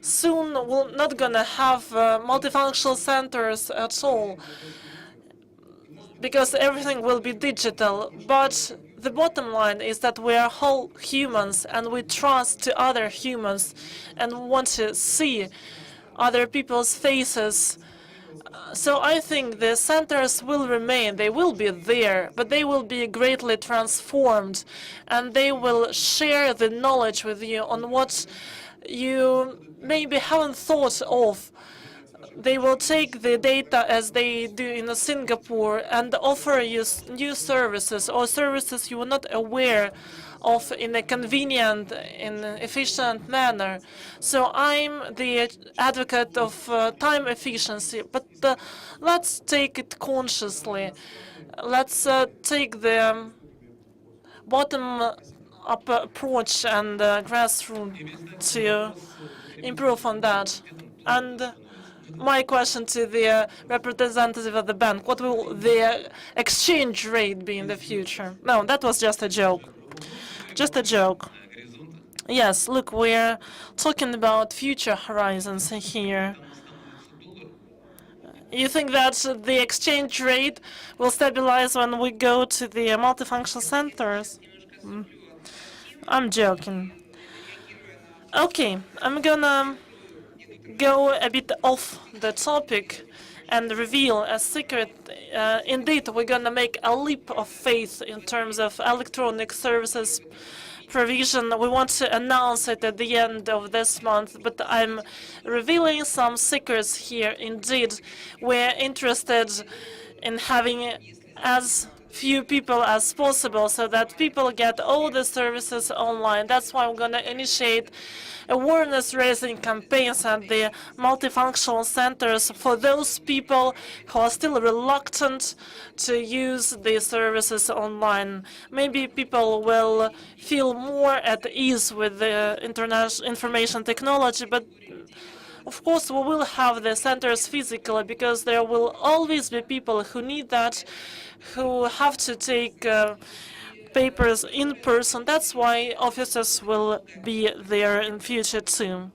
soon we're not gonna have multifunctional centers at all, because everything will be digital. But the bottom line is that we are whole humans, and we trust to other humans and want to see other people's faces. So I think the centers will remain. They will be there, but they will be greatly transformed, and they will share the knowledge with you on what you maybe haven't thought of. They will take the data as they do in Singapore and offer you new services, or services you were not aware of, in a convenient and efficient manner. So I'm the advocate of time efficiency, but let's take it consciously. Let's take the bottom-up approach and grassroots to improve on that. And my question to the representative of the bank: what will the exchange rate be in the future? No, that was just a joke. Just a joke. Yes, look, we're talking about future horizons here. You think that the exchange rate will stabilize when we go to the multifunctional centers? I'm joking. Okay, I'm gonna go a bit off the topic and reveal a secret. Indeed, we're going to make a leap of faith in terms of electronic services provision. We want to announce it at the end of this month, but I'm revealing some secrets here. Indeed, we're interested in having as few people as possible so that people get all the services online. That's why I'm going to initiate awareness-raising campaigns at the multifunctional centers for those people who are still reluctant to use the services online. Maybe people will feel more at ease with the international information technology, but of course we will have the centers physically, because there will always be people who need that, who have to take papers in person. That's why officers will be there in future too.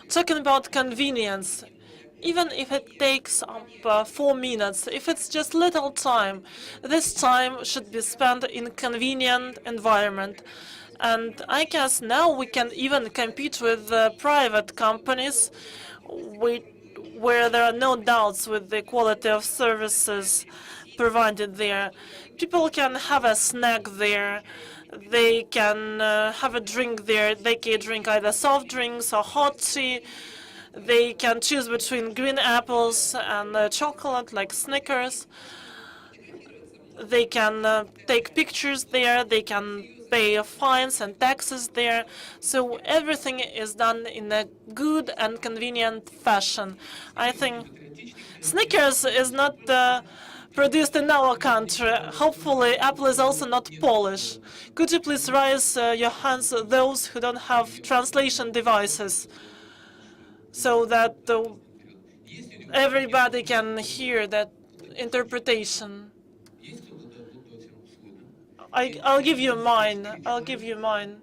Talking about convenience, even if it takes up 4 minutes, if it's just little time, this time should be spent in convenient environment. And I guess now we can even compete with private companies where there are no doubts with the quality of services provided there. People can have a snack there. They can have a drink there. They can drink either soft drinks or hot tea. They can choose between green apples and chocolate, like Snickers. They can take pictures there, they can pay fines and taxes there. So everything is done in a good and convenient fashion. I think Snickers is not produced in our country. Hopefully, Apple is also not Polish. Could you please raise your hands, those who don't have translation devices, so that everybody can hear that interpretation? I'll give you mine. I'll give you mine.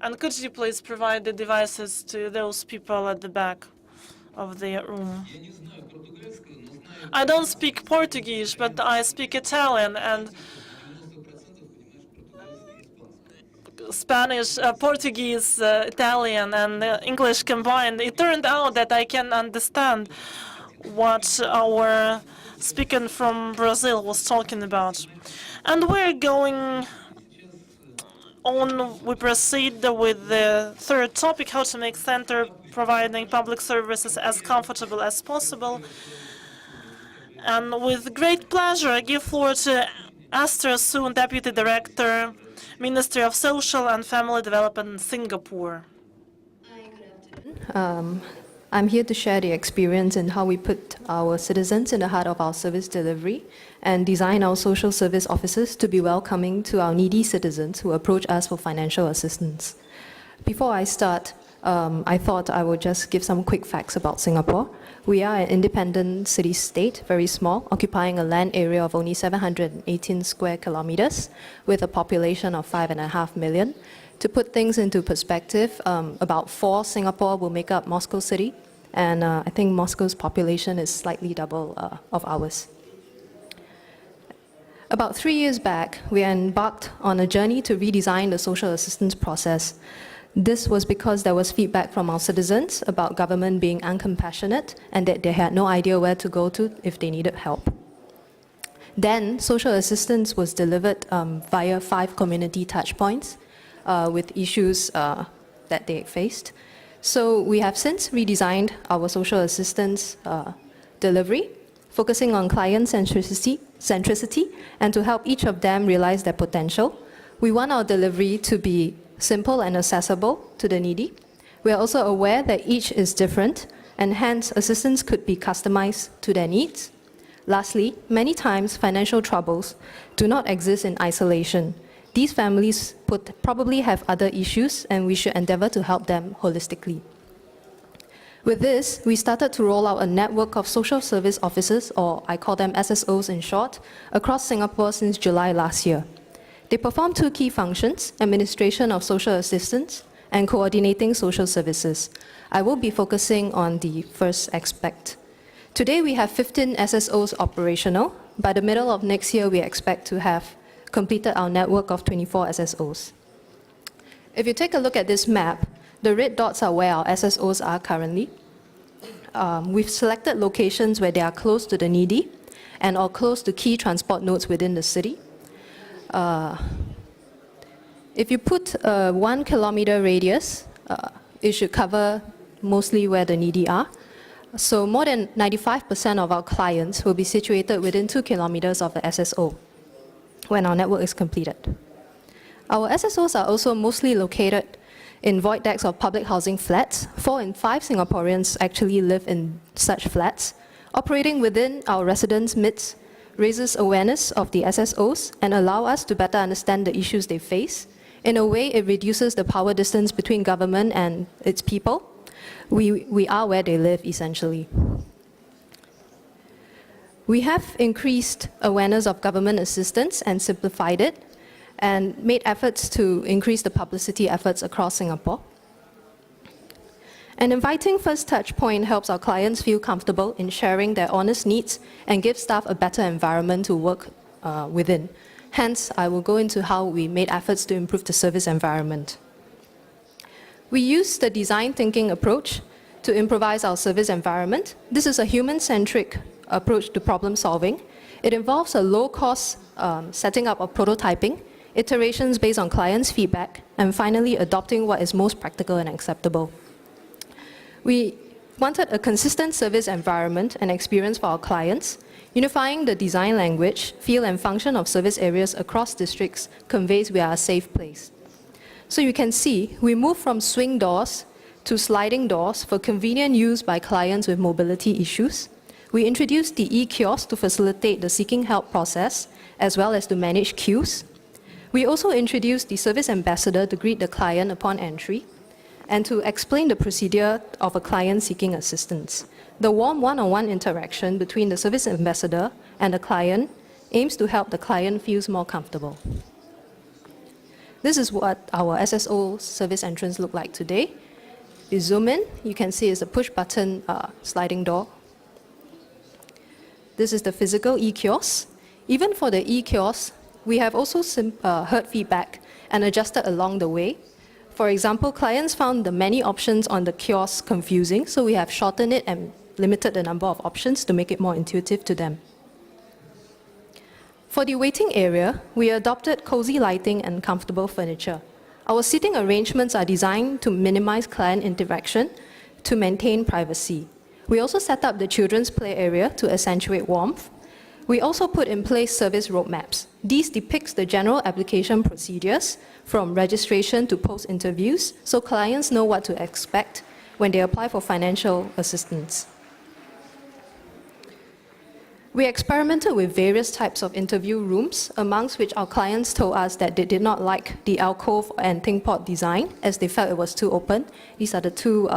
And could you please provide the devices to those people at the back of the room? I don't speak Portuguese, but I speak Italian and Spanish, Portuguese, Italian, and English combined. It turned out that I can understand what our speaker from Brazil was talking about. And we're going on, we proceed with the third topic, how to make center providing public services as comfortable as possible. And with great pleasure, I give floor to Astrid Soon, Deputy Director, Ministry of Social and Family Development in Singapore. I'm here to share the experience in how we put our citizens in the heart of our service delivery and design our social service offices to be welcoming to our needy citizens who approach us for financial assistance. Before I start, I thought I would just give some quick facts about Singapore. We are an independent city-state, very small, occupying a land area of only 718 square kilometers with a population of 5.5 million. To put things into perspective, about 4 Singapore will make up Moscow City, and I think Moscow's population is slightly double of ours. About 3 years back, we embarked on a journey to redesign the social assistance process. This was because there was feedback from our citizens about government being uncompassionate and that they had no idea where to go to if they needed help. Then, social assistance was delivered via 5 community touchpoints, with issues that they faced. So we have since redesigned our social assistance delivery, focusing on client centricity and to help each of them realize their potential. We want our delivery to be simple and accessible to the needy. We are also aware that each is different, and hence assistance could be customized to their needs. Lastly, many times financial troubles do not exist in isolation. These families probably have other issues, and we should endeavor to help them holistically. With this, we started to roll out a network of social service officers, or I call them SSOs in short, across Singapore since July last year. They perform 2 key functions: administration of social assistance and coordinating social services. I will be focusing on the first aspect. Today, we have 15 SSOs operational. By the middle of next year, we expect to have completed our network of 24 SSOs. If you take a look at this map, the red dots are where our SSOs are currently. We've selected locations where they are close to the needy and or close to key transport nodes within the city. If you put a 1 kilometer radius, it should cover mostly where the needy are. So more than 95% of our clients will be situated within 2 kilometers of the SSO when our network is completed. Our SSOs are also mostly located in void decks of public housing flats. 4 in 5 Singaporeans actually live in such flats. Operating within our residents' midst raises awareness of the SSOs and allow us to better understand the issues they face. In a way, it reduces the power distance between government and its people. We are where they live, essentially. We have increased awareness of government assistance and simplified it, and made efforts to increase the publicity efforts across Singapore. An inviting first touch point helps our clients feel comfortable in sharing their honest needs and gives staff a better environment to work within. Hence, I will go into how we made efforts to improve the service environment. We use the design thinking approach to improvise our service environment. This is a human-centric approach to problem solving. It involves a low-cost setting up of prototyping, iterations based on clients' feedback, and finally adopting what is most practical and acceptable. We wanted a consistent service environment and experience for our clients. Unifying the design language, feel and function of service areas across districts conveys we are a safe place. So you can see, we move from swing doors to sliding doors for convenient use by clients with mobility issues. We introduced the e-kiosk to facilitate the seeking help process, as well as to manage queues. We also introduced the service ambassador to greet the client upon entry and to explain the procedure of a client seeking assistance. The warm one-on-one interaction between the service ambassador and the client aims to help the client feel more comfortable. This is what our SSO service entrance look like today. You zoom in, you can see it's a push-button sliding door. This is the physical e-kiosk. Even for the e-kiosk, we have also heard feedback and adjusted along the way. For example, clients found the many options on the kiosk confusing, so we have shortened it and limited the number of options to make it more intuitive to them. For the waiting area, we adopted cozy lighting and comfortable furniture. Our seating arrangements are designed to minimize client interaction to maintain privacy. We also set up the children's play area to accentuate warmth. We also put in place service roadmaps. These depict the general application procedures from registration to post-interviews, so clients know what to expect when they apply for financial assistance. We experimented with various types of interview rooms, amongst which our clients told us that they did not like the alcove and ThinkPod design, as they felt it was too open. These are the two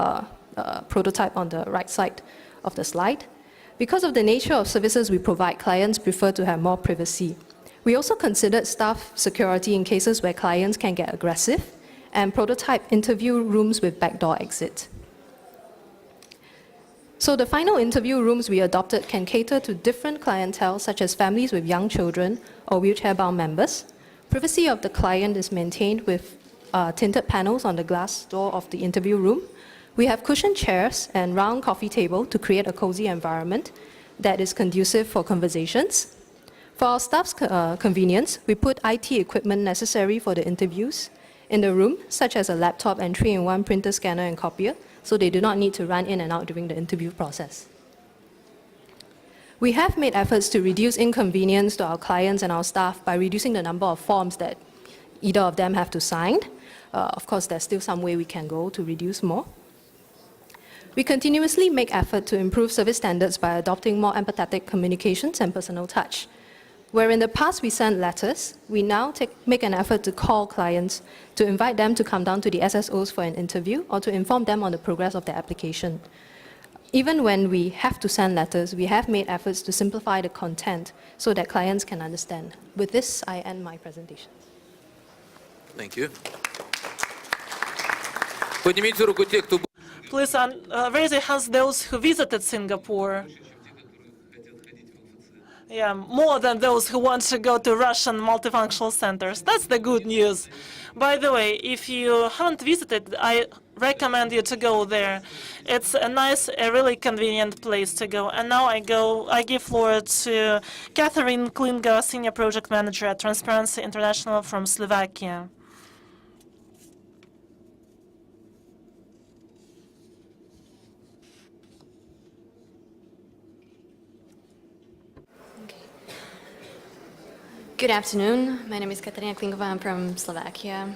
prototypes on the right side of the slide. Because of the nature of services we provide, clients prefer to have more privacy. We also considered staff security in cases where clients can get aggressive, and prototype interview rooms with backdoor exit. So the final interview rooms we adopted can cater to different clientele, such as families with young children or wheelchair-bound members. Privacy of the client is maintained with tinted panels on the glass door of the interview room. We have cushioned chairs and round coffee table to create a cozy environment that is conducive for conversations. For our staff's convenience, we put IT equipment necessary for the interviews in the room, such as a laptop and 3-in-1 printer, scanner, and copier, so they do not need to run in and out during the interview process. We have made efforts to reduce inconvenience to our clients and our staff by reducing the number of forms that either of them have to sign. Of course, there's still some way we can go to reduce more. We continuously make effort to improve service standards by adopting more empathetic communications and personal touch. Where in the past we sent letters, we now make an effort to call clients to invite them to come down to the SSOs for an interview or to inform them on the progress of their application. Even when we have to send letters, we have made efforts to simplify the content so that clients can understand. With this, I end my presentation. Thank you. Поднимите руку те, кто... Please raise your hands, those who visited Singapore. Yeah, more than those who want to go to Russian multifunctional centers. That's the good news. By the way, if you haven't visited, I recommend you to go there. It's a nice, a really convenient place to go. And now I give floor to Catherine Klinga, Senior Project Manager at Transparency International from Slovakia. Good afternoon. My name is Katarina Klingova. I'm from Slovakia.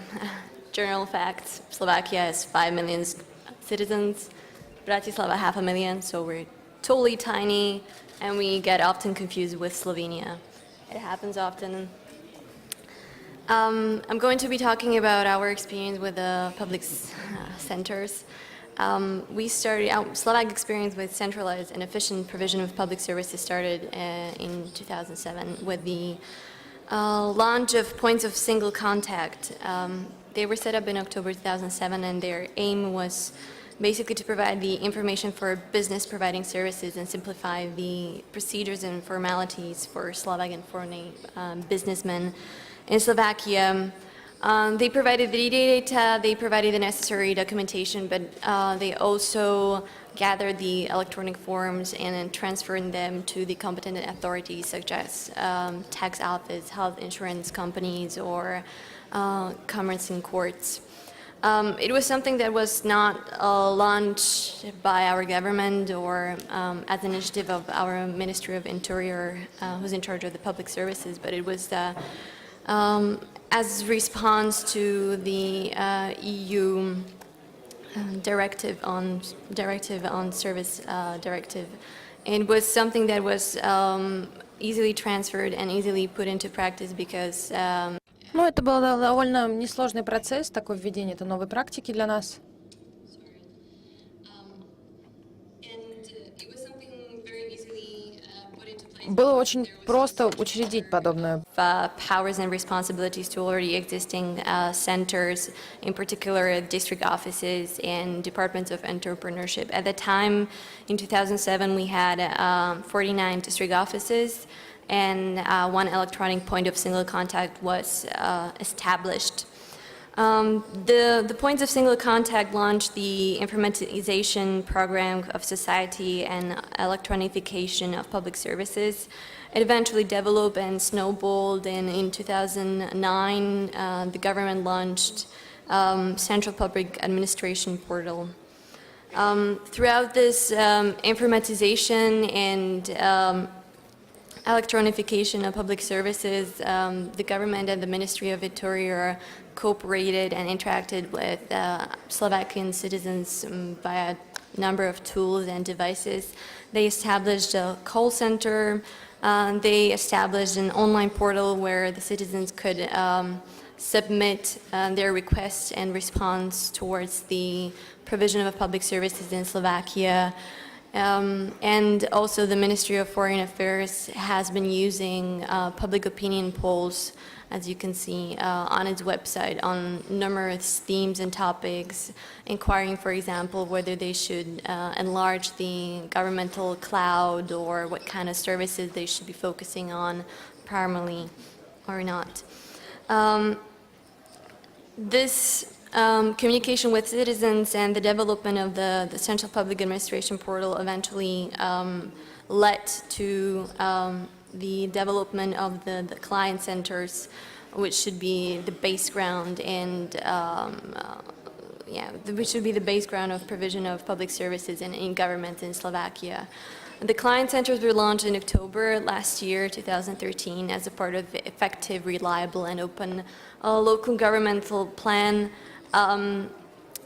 General facts, Slovakia has 5 million citizens, Bratislava 500,000, so we're totally tiny, and we get often confused with Slovenia. It happens often. I'm going to be talking about our experience with the public centers. We started our Slovak experience with centralized and efficient provision of public services started in 2007 with the launch of points of single contact. They were set up in October 2007, and their aim was basically to provide the information for business providing services and simplify the procedures and formalities for Slovak and foreign businessmen in Slovakia. They provided the data, they provided the necessary documentation, but they also gathered the electronic forms and then transferred them to the competent authorities such as tax office, health insurance companies, or commerce and courts. It was something that was not launched by our government or as an initiative of our Ministry of Interior, who's in charge of the public services, but it was as response to the EU directive on service directive. It was something that was easily transferred and easily put into practice because Ну, это был довольно несложный процесс, такое введение этой новой практики для нас. Было очень просто учредить подобное. powers and responsibilities to already existing centers, in particular district offices and departments of entrepreneurship. At the time, in 2007, we had 49 district offices, and one electronic point of single contact was established. The points of single contact launched the informatization program of society and electronification of public services. It eventually developed and snowballed, and in 2009, the government launched Central Public Administration Portal. Throughout this informatization and electronification of public services, the government and the Ministry of Interior cooperated and interacted with Slovakian citizens via a number of tools and devices. They established a call center. They established an online portal where the citizens could submit their requests and response towards the provision of public services in Slovakia. And also the Ministry of Foreign Affairs has been using public opinion polls, as you can see on its website, on numerous themes and topics, inquiring, for example, whether they should enlarge the governmental cloud or what kind of services they should be focusing on primarily or not. This communication with citizens and the development of the Central Public Administration Portal eventually led to the development of the client centers, which should be the base ground and which should be the base ground of provision of public services in government in Slovakia. The client centers were launched in October last year, 2013, as a part of the effective, reliable, and open local governmental plan.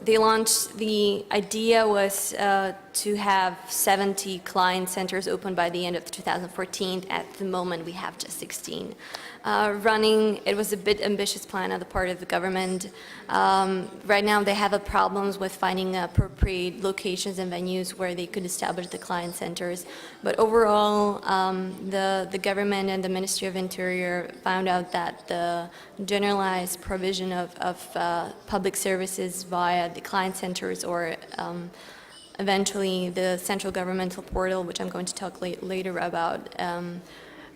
They launched, the idea was to have 70 client centers open by the end of 2014. At the moment, we have just 16 running. It was a bit ambitious plan on the part of the government. Right now, they have problems with finding appropriate locations and venues where they could establish the client centers. But overall, the government and the Ministry of Interior found out that the generalized provision of public services via the client centers or eventually the central governmental portal, which I'm going to talk later about,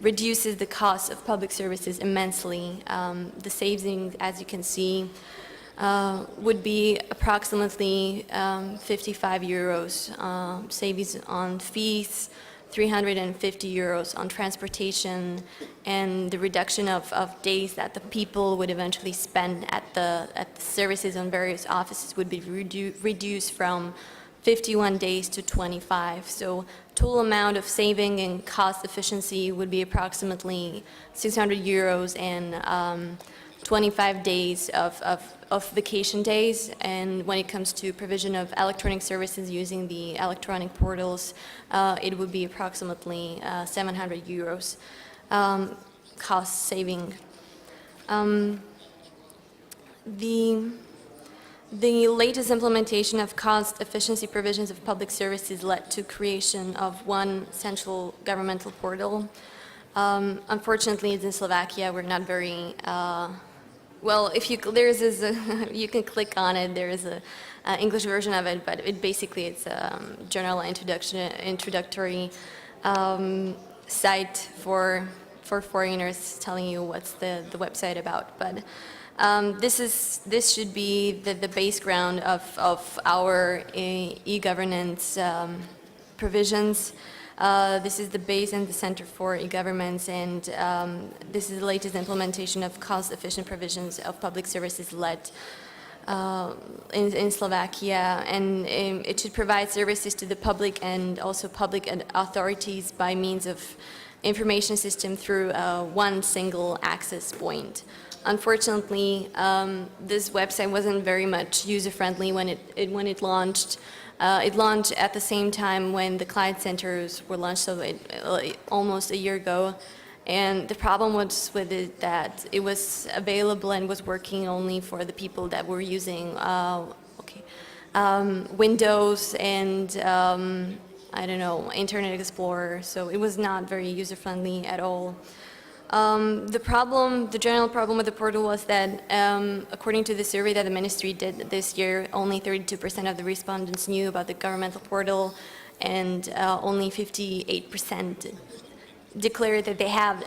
reduces the cost of public services immensely. The savings, as you can see, would be approximately 55 euros, savings on fees, 350 euros on transportation, and the reduction of days that the people would eventually spend at the services on various offices would be reduced from 51 days to 25. So total amount of saving and cost efficiency would be approximately 600 euros and 25 days of vacation days. And when it comes to provision of electronic services using the electronic portals, it would be approximately 700 euros cost saving. The latest implementation of cost efficiency provisions of public services led to creation of one central governmental portal. Unfortunately, in Slovakia, we're not very well. If you you can click on it. There is a English version of it, but it's a general introductory site for foreigners, telling you what's the website about. But this should be the base ground of our e-governance provisions. This is the base and the center for e-governments, and this is the latest implementation of cost-efficient provisions of public services led in Slovakia, and it should provide services to the public and also public authorities by means of information system through one single access point. Unfortunately, this website wasn't very much user-friendly when it launched. It launched at the same time when the client centers were launched, so almost a year ago. And the problem was with it that it was available and was working only for the people that were using Windows and I don't know, Internet Explorer. So it was not very user-friendly at all. The general problem with the portal was that, according to the survey that the ministry did this year, only 32% of the respondents knew about the governmental portal, and only 58% declared that they have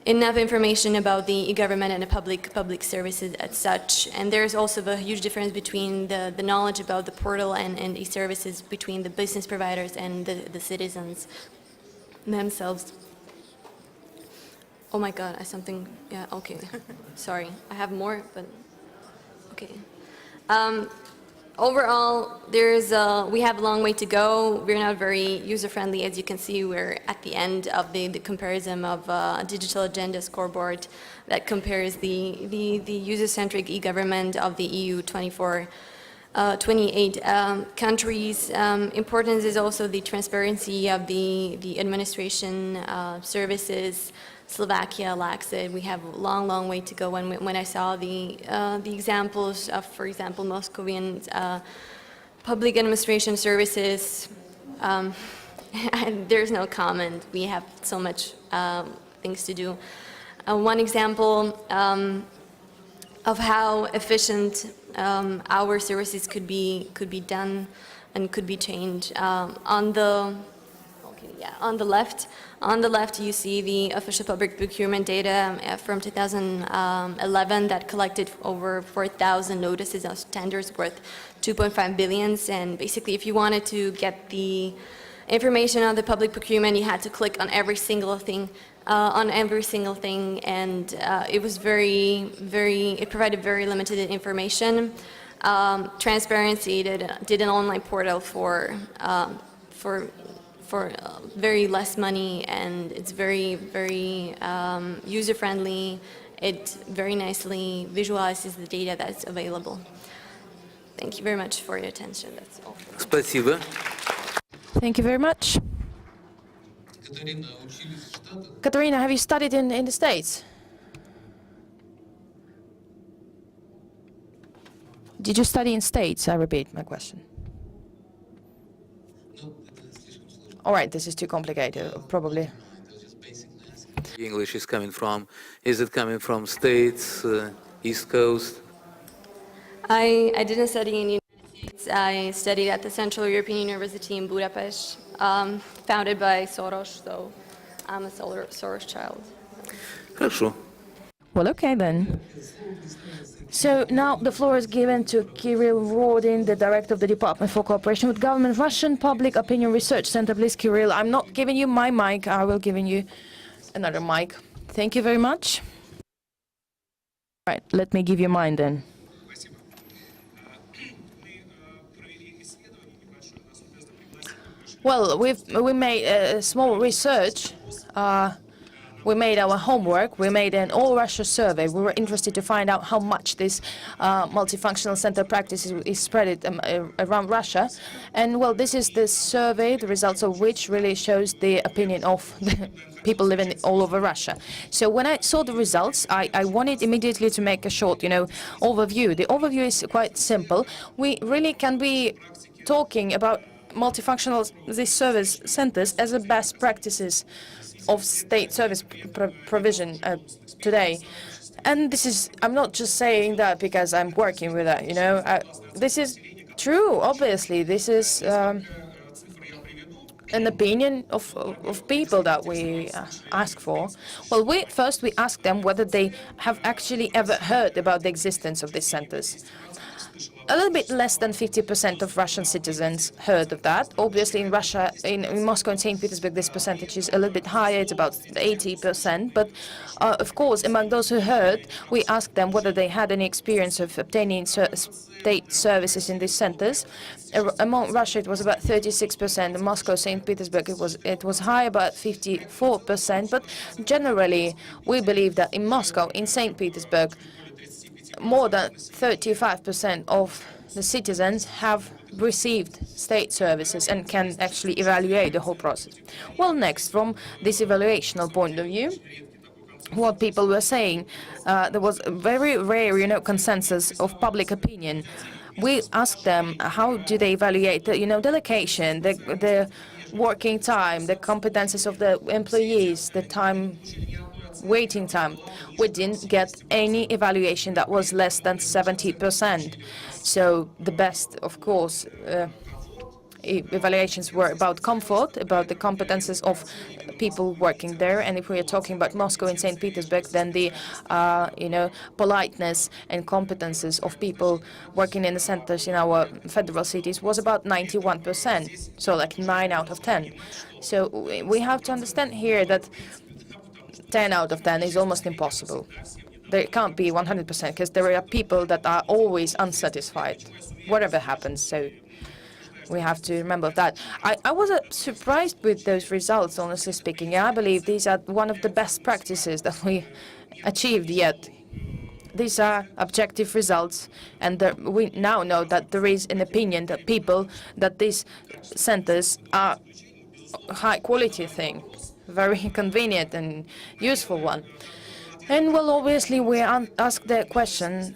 enough information about the e-government and the public services as such. And there's also a huge difference between the knowledge about the portal and e-services between the business providers and the citizens themselves. Oh my God, yeah, okay. Sorry, I have more, but, okay. Overall, we have a long way to go. We're not very user-friendly. As you can see, we're at the end of the comparison of digital agenda scoreboard that compares the user-centric e-government of the EU 28 countries. Important is also the transparency of the administration services. Slovakia lacks it. We have a long way to go. When I saw the examples of, for example, Moscovian public administration services, there's no comment. We have so much things to do. One example of how efficient our services could be done and could be changed. On the left, you see the official public procurement data from 2011 that collected over 4,000 notices of tenders worth 2.5 billion. And basically, if you wanted to get the information on the public procurement, you had to click on every single thing. And it was it provided very limited information. Transparency did an online portal for very less money, and it's very user-friendly. It very nicely visualizes the data that's available. Thank you very much for your attention. That's all. Спасибо. Thank you very much. Katerina, have you studied in the States? Did you study in States? I repeat my question. All right, this is too complicated, probably. English is coming from? Is it coming from States, East Coast? I didn't study in the United States. I studied at the Central European University in Budapest, founded by Soros, so I'm a Soros child. Хорошо. Well, okay then. So now the floor is given to Kirill Rodin, the director of the Department for Cooperation with Government, Russian Public Opinion Research Center. Please, Kirill, I'm not giving you my mic. I will give you another mic. Thank you very much. All right, let me give you mine then. Well, we made a small research. We made our homework. We made an all-Russia survey. We were interested to find out how much this multifunctional center practice is spread around Russia. And well, this is the survey, the results of which really shows the opinion of the people living all over Russia. So when I saw the results, I wanted immediately to make a short, overview. The overview is quite simple. We really can be talking about multifunctional service centers as a best practices of state service provision today. And this is, I'm not just saying that because I'm working with that, this is true, obviously. This is an opinion of people that we ask for. Well, we ask them whether they have actually ever heard about the existence of these centers. A little bit less than 50% of Russian citizens heard of that. Obviously, in Russia, in Moscow and St. Petersburg, this percentage is a little bit higher. It's about 80%. But of course, among those who heard, we asked them whether they had any experience of obtaining state services in these centers. Among Russia, it was about 36%. In Moscow, St. Petersburg, it was high, about 54%. But generally, we believe that in Moscow, in St. Petersburg, more than 35% of the citizens have received state services and can actually evaluate the whole process. Well, next, from this evaluational point of view, what people were saying, there was a very rare, consensus of public opinion. We asked them how do they evaluate the, the location, the working time, the competences of the employees, the waiting time. We didn't get any evaluation that was less than 70%. So the best, of course, evaluations were about comfort, about the competences of people working there. And if we are talking about Moscow and St. Petersburg, then the, politeness and competences of people working in the centers in our federal cities was about 91%, so like 9 out of 10. So we have to understand here that 10 out of 10 is almost impossible. There can't be 100% because there are people that are always unsatisfied, whatever happens. So we have to remember that. I was surprised with those results, honestly speaking. I believe these are one of the best practices that we achieved yet. These are objective results, and we now know that there is an opinion that these centers are a high-quality thing, very convenient and useful one. And well, obviously, we asked the question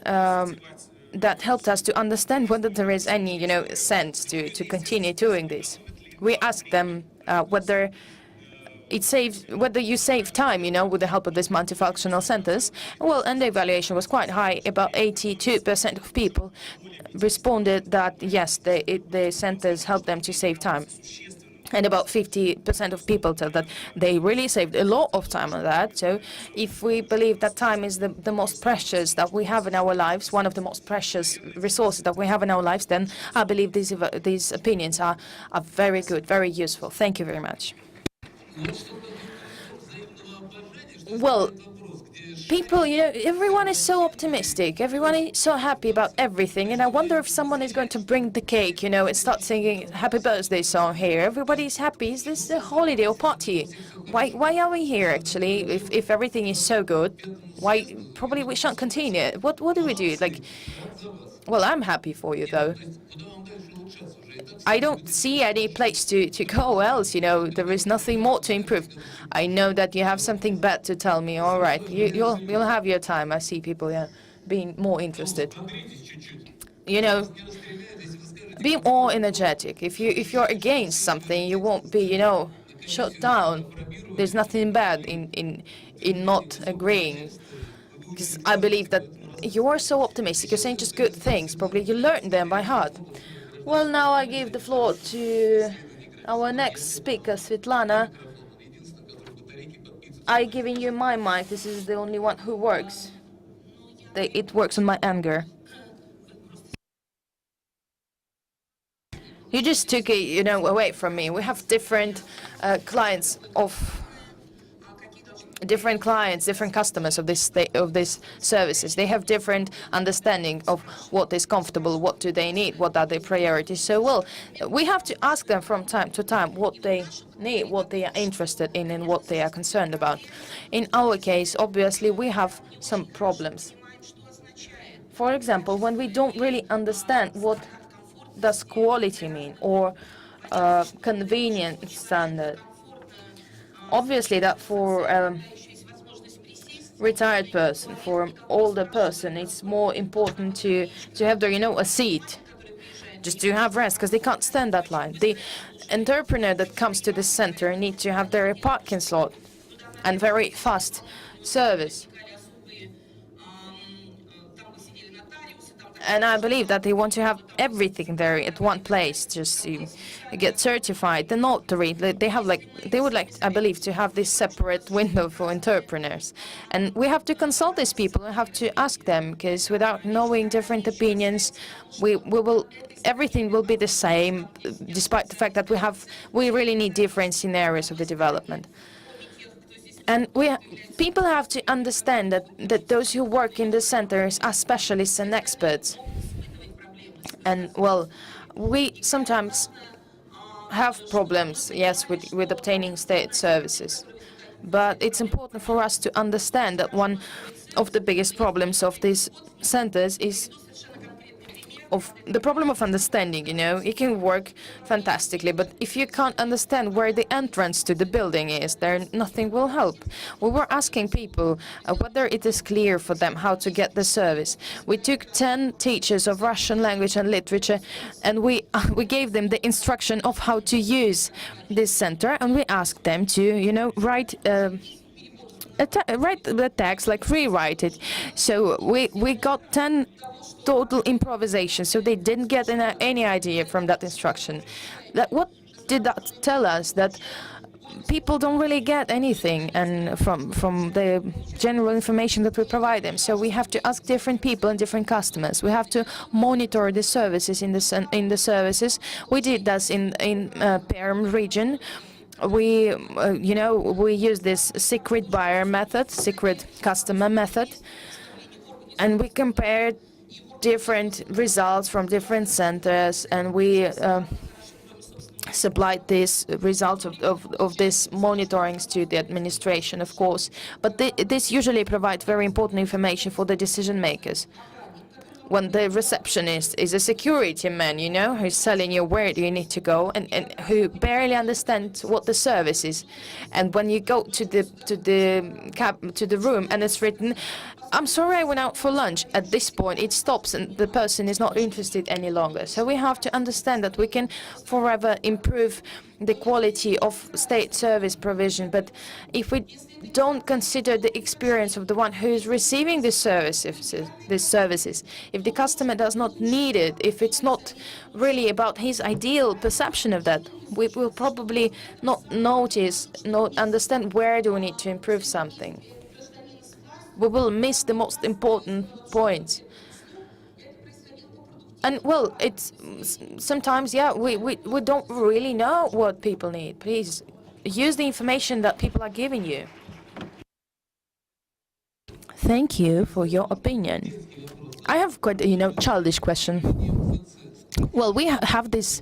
that helped us to understand whether there is any, sense to continue doing this. We asked them whether you save time, with the help of these multifunctional centers. Well, and the evaluation was quite high. About 82% of people responded that yes, the centers help them to save time. And about 50% of people tell that they really saved a lot of time on that. So if we believe that time is the most precious that we have in our lives, one of the most precious resources that we have in our lives, then I believe these opinions are very good, very useful. Thank you very much. Well, people, everyone is so optimistic. Everyone is so happy about everything. And I wonder if someone is going to bring the cake, and start singing happy birthday song here. Everybody's happy. Is this a holiday or party? Why are we here, actually, if everything is so good? Why? Probably we shan't continue. What do we do? Well, I'm happy for you, though. I don't see any place to go else, there is nothing more to improve. I know that you have something bad to tell me. All right, you'll have your time. I see people being more interested. Be more energetic. If you're against something, you won't be, shut down. There's nothing bad in not agreeing. Because I believe that you are so optimistic. You're saying just good things. Probably you learned them by heart. Well, now I give the floor to our next speaker, Svetlana. I'm giving you my mic. This is the only one who works. It works on my anger. You just took it, away from me. We have different different customers of this services. They have different understanding of what is comfortable, what do they need, what are their priorities. So, well, we have to ask them from time to time what they need, what they are interested in, and what they are concerned about. In our case, obviously, we have some problems. For example, when we don't really understand what does quality mean or convenience standard. Obviously, that for a retired person, for an older person, it's more important to have their, a seat, just to have rest, because they can't stand that line. The entrepreneur that comes to the center needs to have their parking slot and very fast service. And I believe that they want to have everything there at one place, just to get certified. The notary, they would like, I believe, to have this separate window for entrepreneurs. And we have to consult these people. We have to ask them, because without knowing different opinions, everything will be the same, despite the fact that we really need different scenarios of the development. And people have to understand that those who work in the centers are specialists and experts. And, well, we sometimes have problems, yes, with obtaining state services. But it's important for us to understand that one of the biggest problems of these centers is the problem of understanding. It can work fantastically, but if you can't understand where the entrance to the building is, nothing will help. We were asking people whether it is clear for them how to get the service. We took 10 teachers of Russian language and literature, and we gave them the instruction of how to use this center, and we asked them to, write the text, rewrite it. So we got 10 total improvisation, so they didn't get any idea from that instruction. What did that tell us? That people don't really get anything and from the general information that we provide them. So we have to ask different people and different customers. We have to monitor the services in the services. We did this in Perm region. We use this secret buyer method, secret customer method, and we compared different results from different centers, and we supplied these results of this monitoring to the administration, of course. But this usually provides very important information for the decision makers. When the receptionist is a security man, who's telling you where do you need to go, and who barely understands what the service is, and when you go to the room and it's written, "I'm sorry, I went out for lunch," at this point it stops and the person is not interested any longer. So we have to understand that we can forever improve the quality of state service provision, but if we don't consider the experience of the one who is receiving these services, if the customer does not need it, if it's not really about his ideal perception of that, we will probably not understand where do we need to improve something. We will miss the most important points. And, well, it's sometimes, we don't really know what people need. Please use the information that people are giving you. Thank you for your opinion. I have quite a, childish question. Well, we have these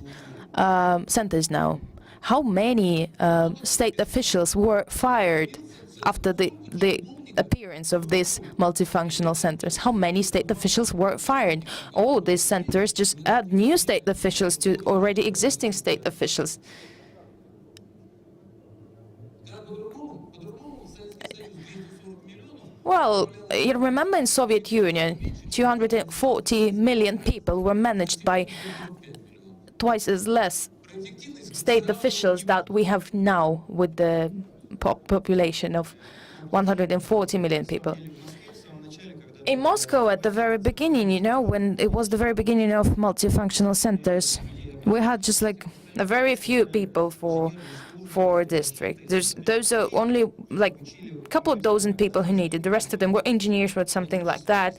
centers now. How many state officials were fired after the appearance of these multifunctional centers? How many state officials were fired? All these centers just add new state officials to already existing state officials. Well, you remember in Soviet Union, 240 million people were managed by twice as less state officials that we have now with the population of 140 million people. In Moscow, at the very beginning, when it was the very beginning of multifunctional centers, we had just a very few people for a district. Those are only a couple of dozen people who needed. The rest of them were engineers or something like that.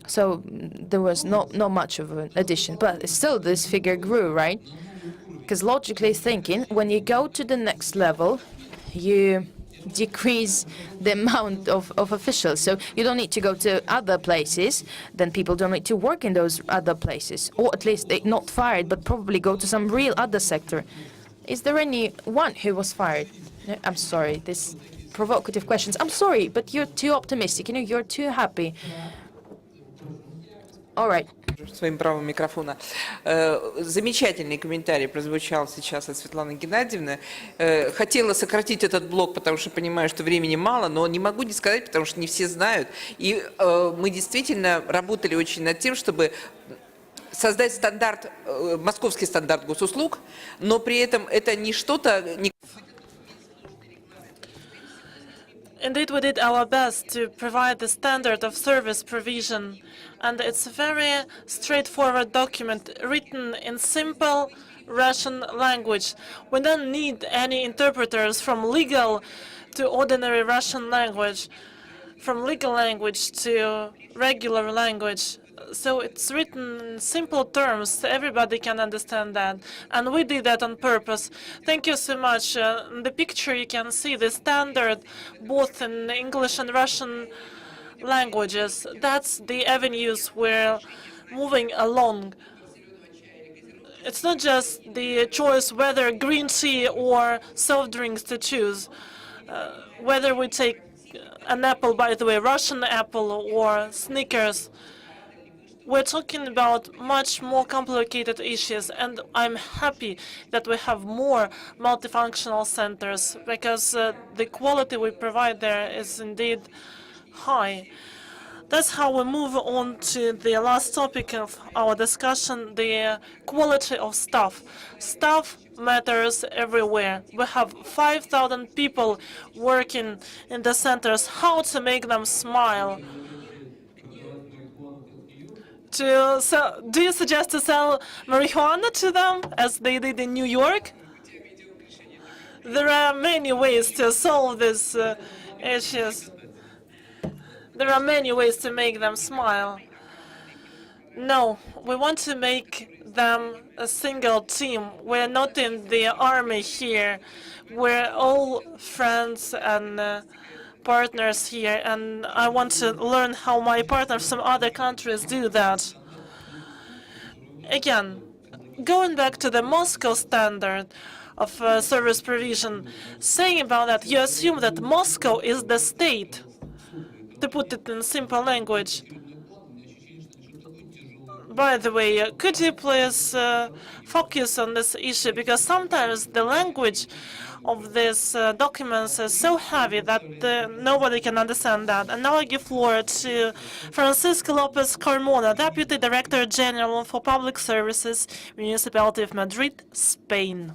So there was not much of an addition. But still, this figure grew, right? Because logically thinking, when you go to the next level, you decrease the amount of officials. So you don't need to go to other places, then people don't need to work in those other places. Or at least they're not fired, but probably go to some real other sector. Is there anyone who was fired? No, I'm sorry, this provocative questions. I'm sorry, but you're too optimistic, you're too happy. All right. Своим правом микрофона. Замечательный комментарий прозвучал сейчас от Светланы Геннадьевны. Хотела сократить этот блок, потому что понимаю, что времени мало, но не могу не сказать, потому что не все знают. И мы действительно работали очень над тем, чтобы создать стандарт, московский стандарт госуслуг, но при этом это не что-то... Indeed, we did our best to provide the standard of service provision, and it's a very straightforward document written in simple Russian language. We don't need any interpreters from legal to ordinary Russian language, from legal language to regular language. So it's written in simple terms, so everybody can understand that. And we did that on purpose. Thank you so much. In the picture you can see the standard both in English and Russian languages. That's the avenues we're moving along. It's not just the choice whether green tea or soft drinks to choose. Whether we take an apple, by the way, Russian apple or Snickers. We're talking about much more complicated issues, and I'm happy that we have more multifunctional centers because the quality we provide there is indeed high. That's how we move on to the last topic of our discussion, the quality of staff. Staff matters everywhere. We have 5,000 people working in the centers. How to make them smile? Do you suggest to sell marijuana to them, as they did in New York? There are many ways to solve these issues. There are many ways to make them smile. No, we want to make them a single team. We're not in the army here. We're all friends and partners here, and I want to learn how my partners from other countries do that. Again, going back to the Moscow standard of service provision, saying about that, you assume that Moscow is the state, to put it in simple language. By the way, could you please focus on this issue, because sometimes the language of these documents is so heavy that nobody can understand that. And now I give floor to Francisco Lopez Carmona, Deputy Director General for Public Services, Municipality of Madrid, Spain.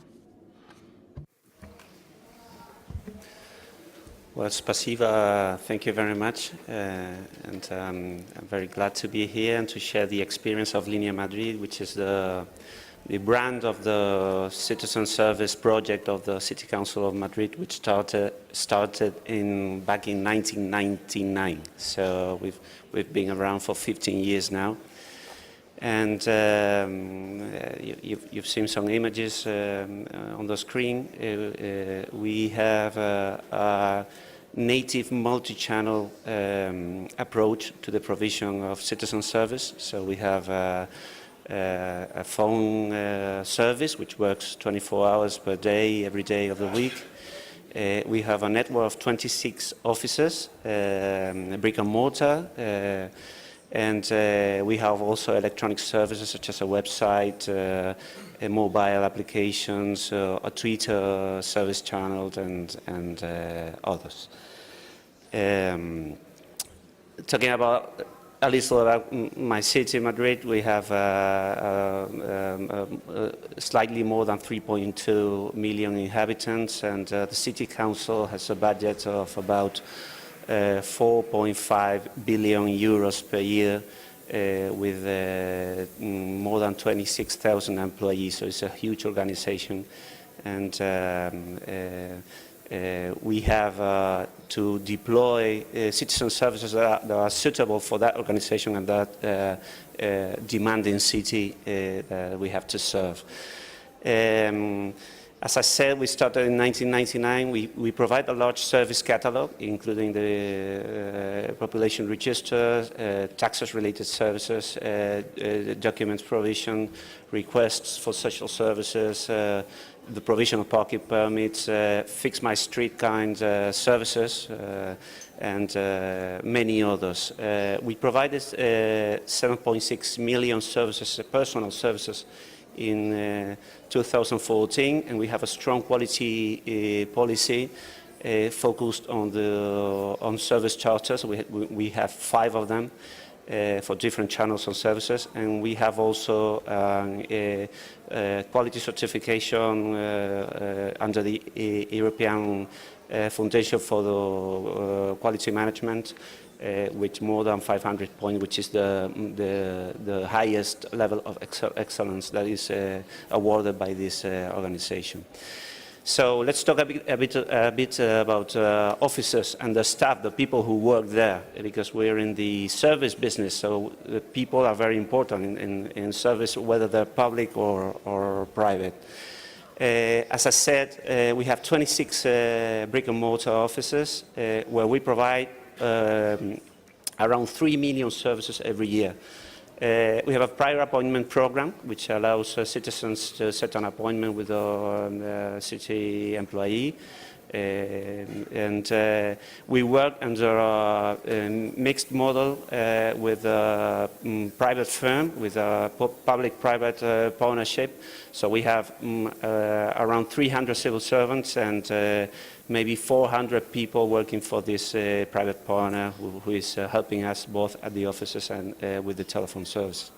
Well, spasiba, thank you very much. And I'm very glad to be here and to share the experience of Linea Madrid, which is the brand of the citizen service project of the City Council of Madrid, which started back in 1999. So we've been around for 15 years now. And you've seen some images on the screen. We have a native multi-channel approach to the provision of citizen service. So we have a phone service which works 24 hours per day, every day of the week. We have a network of 26 offices, brick and mortar, and we have also electronic services such as a website, mobile applications, a Twitter service channel, and others. Talking about a little about my city, Madrid, we have slightly more than 3.2 million inhabitants, and the City Council has a budget of about 4.5 billion euros per year, with more than 26,000 employees, so it's a huge organization. And we have to deploy citizen services that are suitable for that organization and that demanding city that we have to serve. As I said, we started in 1999. We provide a large service catalog, including the population register, taxes-related services, documents provision, requests for social services, the provision of parking permits, fix my street kind services, and many others. We provided 7.6 million services, personal services, in 2014, and we have a strong quality policy focused on service charters. We have 5 of them for different channels and services, and we have also quality certification under the European Foundation for the Quality Management, with more than 500 points, which is the highest level of excellence that is awarded by this organization. So let's talk a bit about officers and the staff, the people who work there, because we're in the service business, so the people are very important in service, whether they're public or private. As I said, we have 26 brick-and-mortar offices where we provide around 3 million services every year. We have a prior appointment program which allows citizens to set an appointment with a city employee. And we work under a mixed model with a private firm, with a public-private partnership. So we have around 300 civil servants and maybe 400 people working for this private partner who is helping us both at the offices and with the telephone service.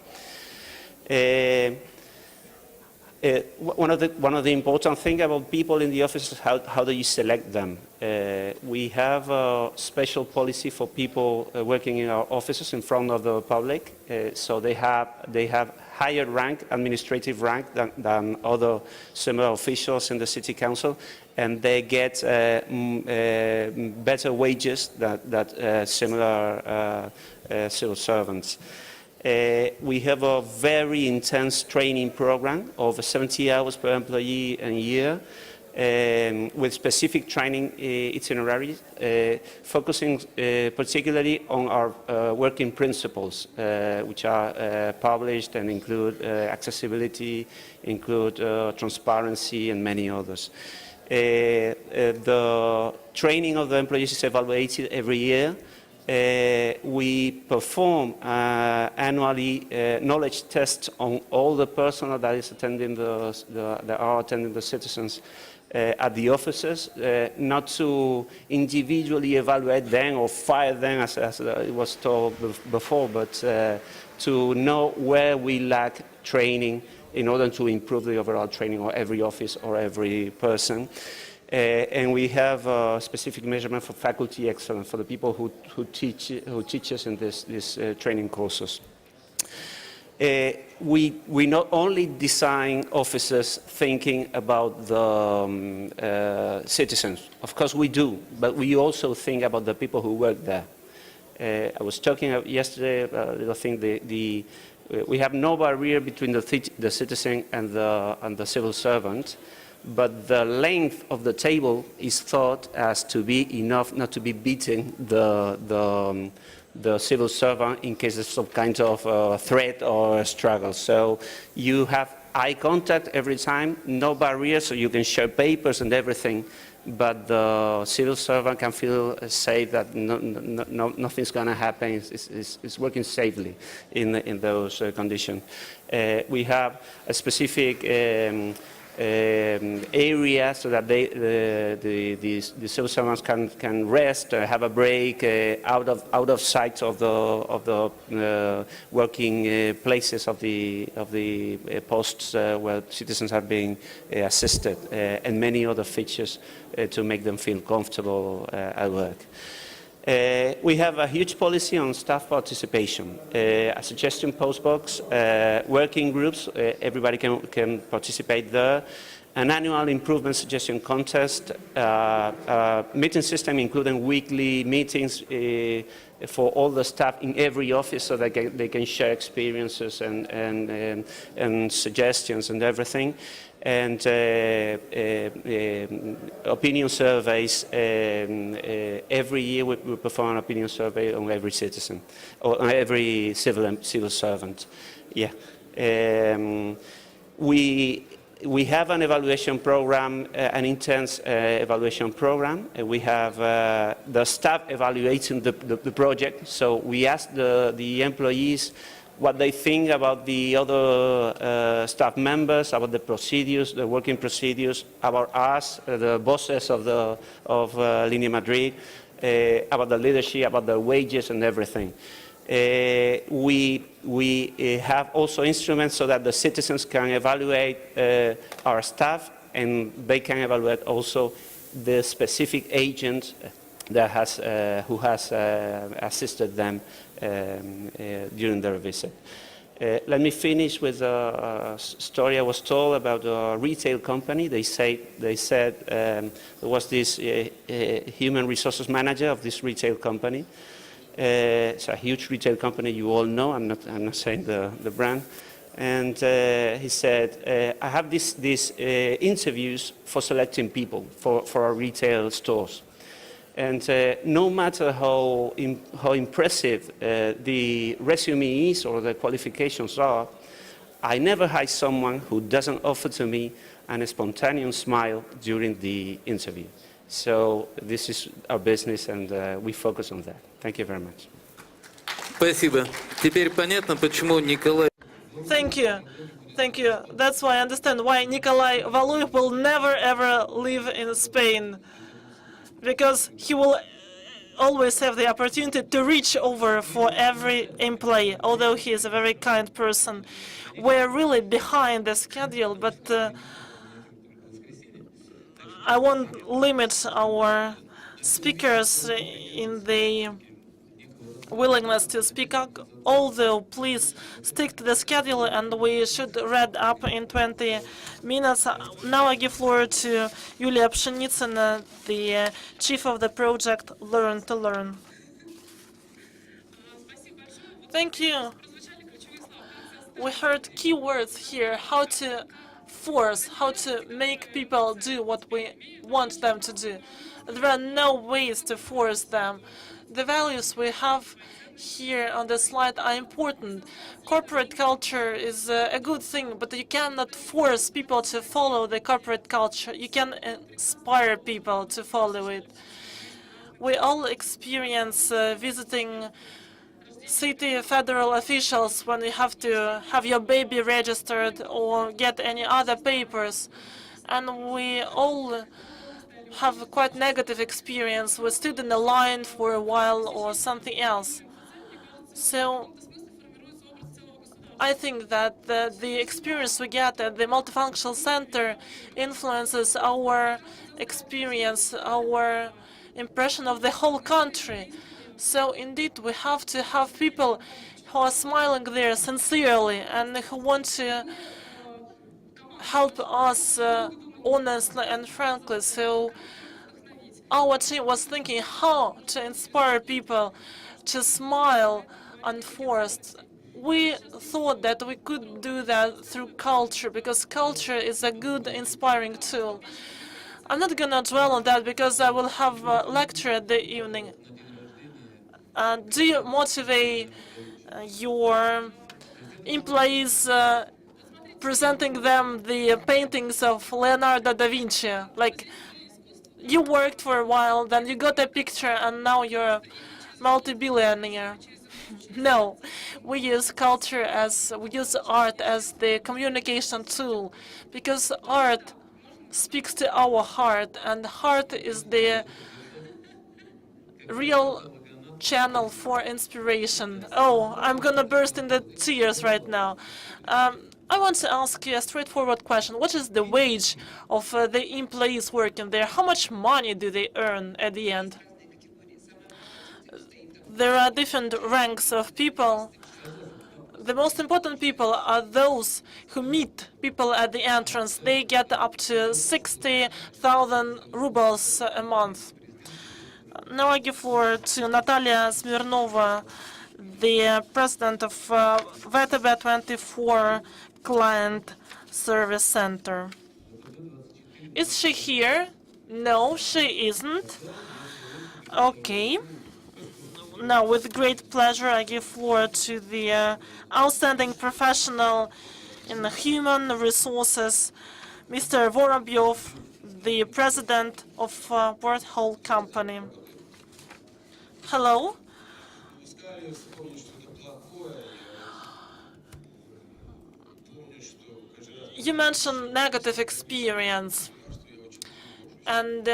One of the important things about people in the office is how do you select them. We have a special policy for people working in our offices in front of the public. So they have higher rank, administrative rank than other similar officials in the city council, and they get better wages than similar civil servants. We have a very intense training program of 70 hours per employee a year, with specific training itineraries, focusing particularly on our working principles, which are published and include accessibility, include transparency, and many others. The training of the employees is evaluated every year. We perform annually knowledge tests on all the personnel that is attending that are attending the citizens at the offices, not to individually evaluate them or fire them as it was told before, but to know where we lack training in order to improve the overall training of every office or every person. And we have a specific measurement for faculty excellence for the people who teach us in these training courses. We not only design offices thinking about the citizens, of course we do, but we also think about the people who work there. I was talking yesterday about a little thing. We have no barrier between the citizen and the civil servant. But the length of the table is thought as to be enough not to be beating the civil servant in case of some kind of threat or struggle. So you have eye contact every time, no barriers, so you can share papers and everything, but the civil servant can feel safe that nothing's going to happen. It's working safely in those conditions. We have a specific area so that the civil servants can rest, have a break out of sight of the working places of the posts where citizens are being assisted, and many other features to make them feel comfortable at work. We have a huge policy on staff participation, a suggestion post box, working groups, everybody can participate there, an annual improvement suggestion contest, meeting system including weekly meetings for all the staff in every office so they can share experiences and suggestions and everything. And opinion surveys. Every year we perform an opinion survey on every citizen, or on every civil servant. Yeah. We have an evaluation program, an intense evaluation program. We have the staff evaluating the project. So we ask the employees what they think about the other staff members, about the procedures, the working procedures, about us, the bosses of Línea Madrid, about the leadership, about the wages and everything. We have also instruments so that the citizens can evaluate our staff, and they can evaluate also the specific agent that who has assisted them during their visit. Let me finish with a story I was told about a retail company. They said there was this human resources manager of this retail company. It's a huge retail company, you all know. I'm not saying the brand. And he said, I have these interviews for selecting people for our retail stores. And no matter how impressive the resume is or the qualifications are, I never hire someone who doesn't offer to me a spontaneous smile during the interview. So this is our business, and we focus on that. Thank you very much. Спасибо. Теперь понятно, почему Николай... Thank you. Thank you. That's why I understand why Nikolai Valuev will never ever live in Spain. Because he will always have the opportunity to reach over for every employee, although he is a very kind person. We're really behind the schedule, but I won't limit our speakers in the willingness to speak up, although please stick to the schedule and we should wrap up in 20 minutes. Now I give floor to Yulia Pshenitsina, the chief of the project Learn to Learn. Thank you. We heard key words here, how to force, how to make people do what we want them to do. There are no ways to force them. The values we have here on the slide are important. Corporate culture is a good thing, but you cannot force people to follow the corporate culture. You can inspire people to follow it. We all experience visiting city federal officials when you have to have your baby registered or get any other papers. And we all have quite negative experience. We stood in the line for a while or something else. So I think that the experience we get at the multifunctional center influences our experience, our impression of the whole country. So indeed, we have to have people who are smiling there sincerely and who want to help us honestly and frankly. So our team was thinking how to inspire people to smile unforced. We thought that we could do that through culture, because culture is a good inspiring tool. I'm not gonna dwell on that because I will have a lecture at the evening. Do you motivate your employees presenting them the paintings of Leonardo da Vinci? Like, you worked for a while, then you got a picture, and now you're a multi-billionaire. No, we use culture we use art as the communication tool, because art speaks to our heart, and heart is the real channel for inspiration. Oh, I'm gonna burst into tears right now. I want to ask you a straightforward question. What is the wage of the employees working there? How much money do they earn at the end? There are different ranks of people. The most important people are those who meet people at the entrance. They get up to 60,000 rubles a month. Now I give floor to Natalia Smirnova, the president of VTB24 Client Service Center. Is she here? No, she isn't. Okay. Now, with great pleasure, I give floor to the outstanding professional in human resources, Mr. Vorobyov, the president of Worthall Company. Hello. You mentioned negative experience, and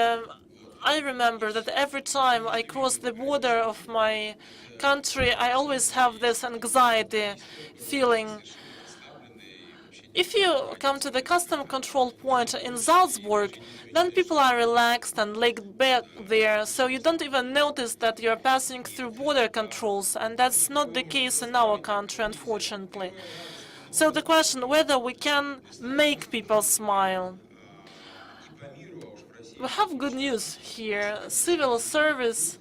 I remember that every time I cross the border of my country, I always have this anxiety feeling. If you come to the custom control point in Salzburg, then people are relaxed and laid back there, so you don't even notice that you're passing through border controls, and that's not the case in our country, unfortunately. So the question whether we can make people smile. We have good news here. Civil service,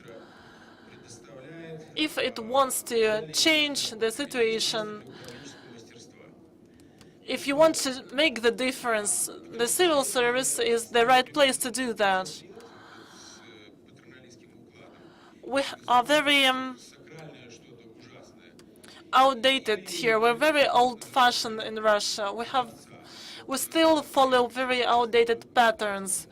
if it wants to change the situation, if you want to make the difference, the civil service is the right place to do that. We are very outdated here. We're very old-fashioned in Russia. We still follow very outdated patterns.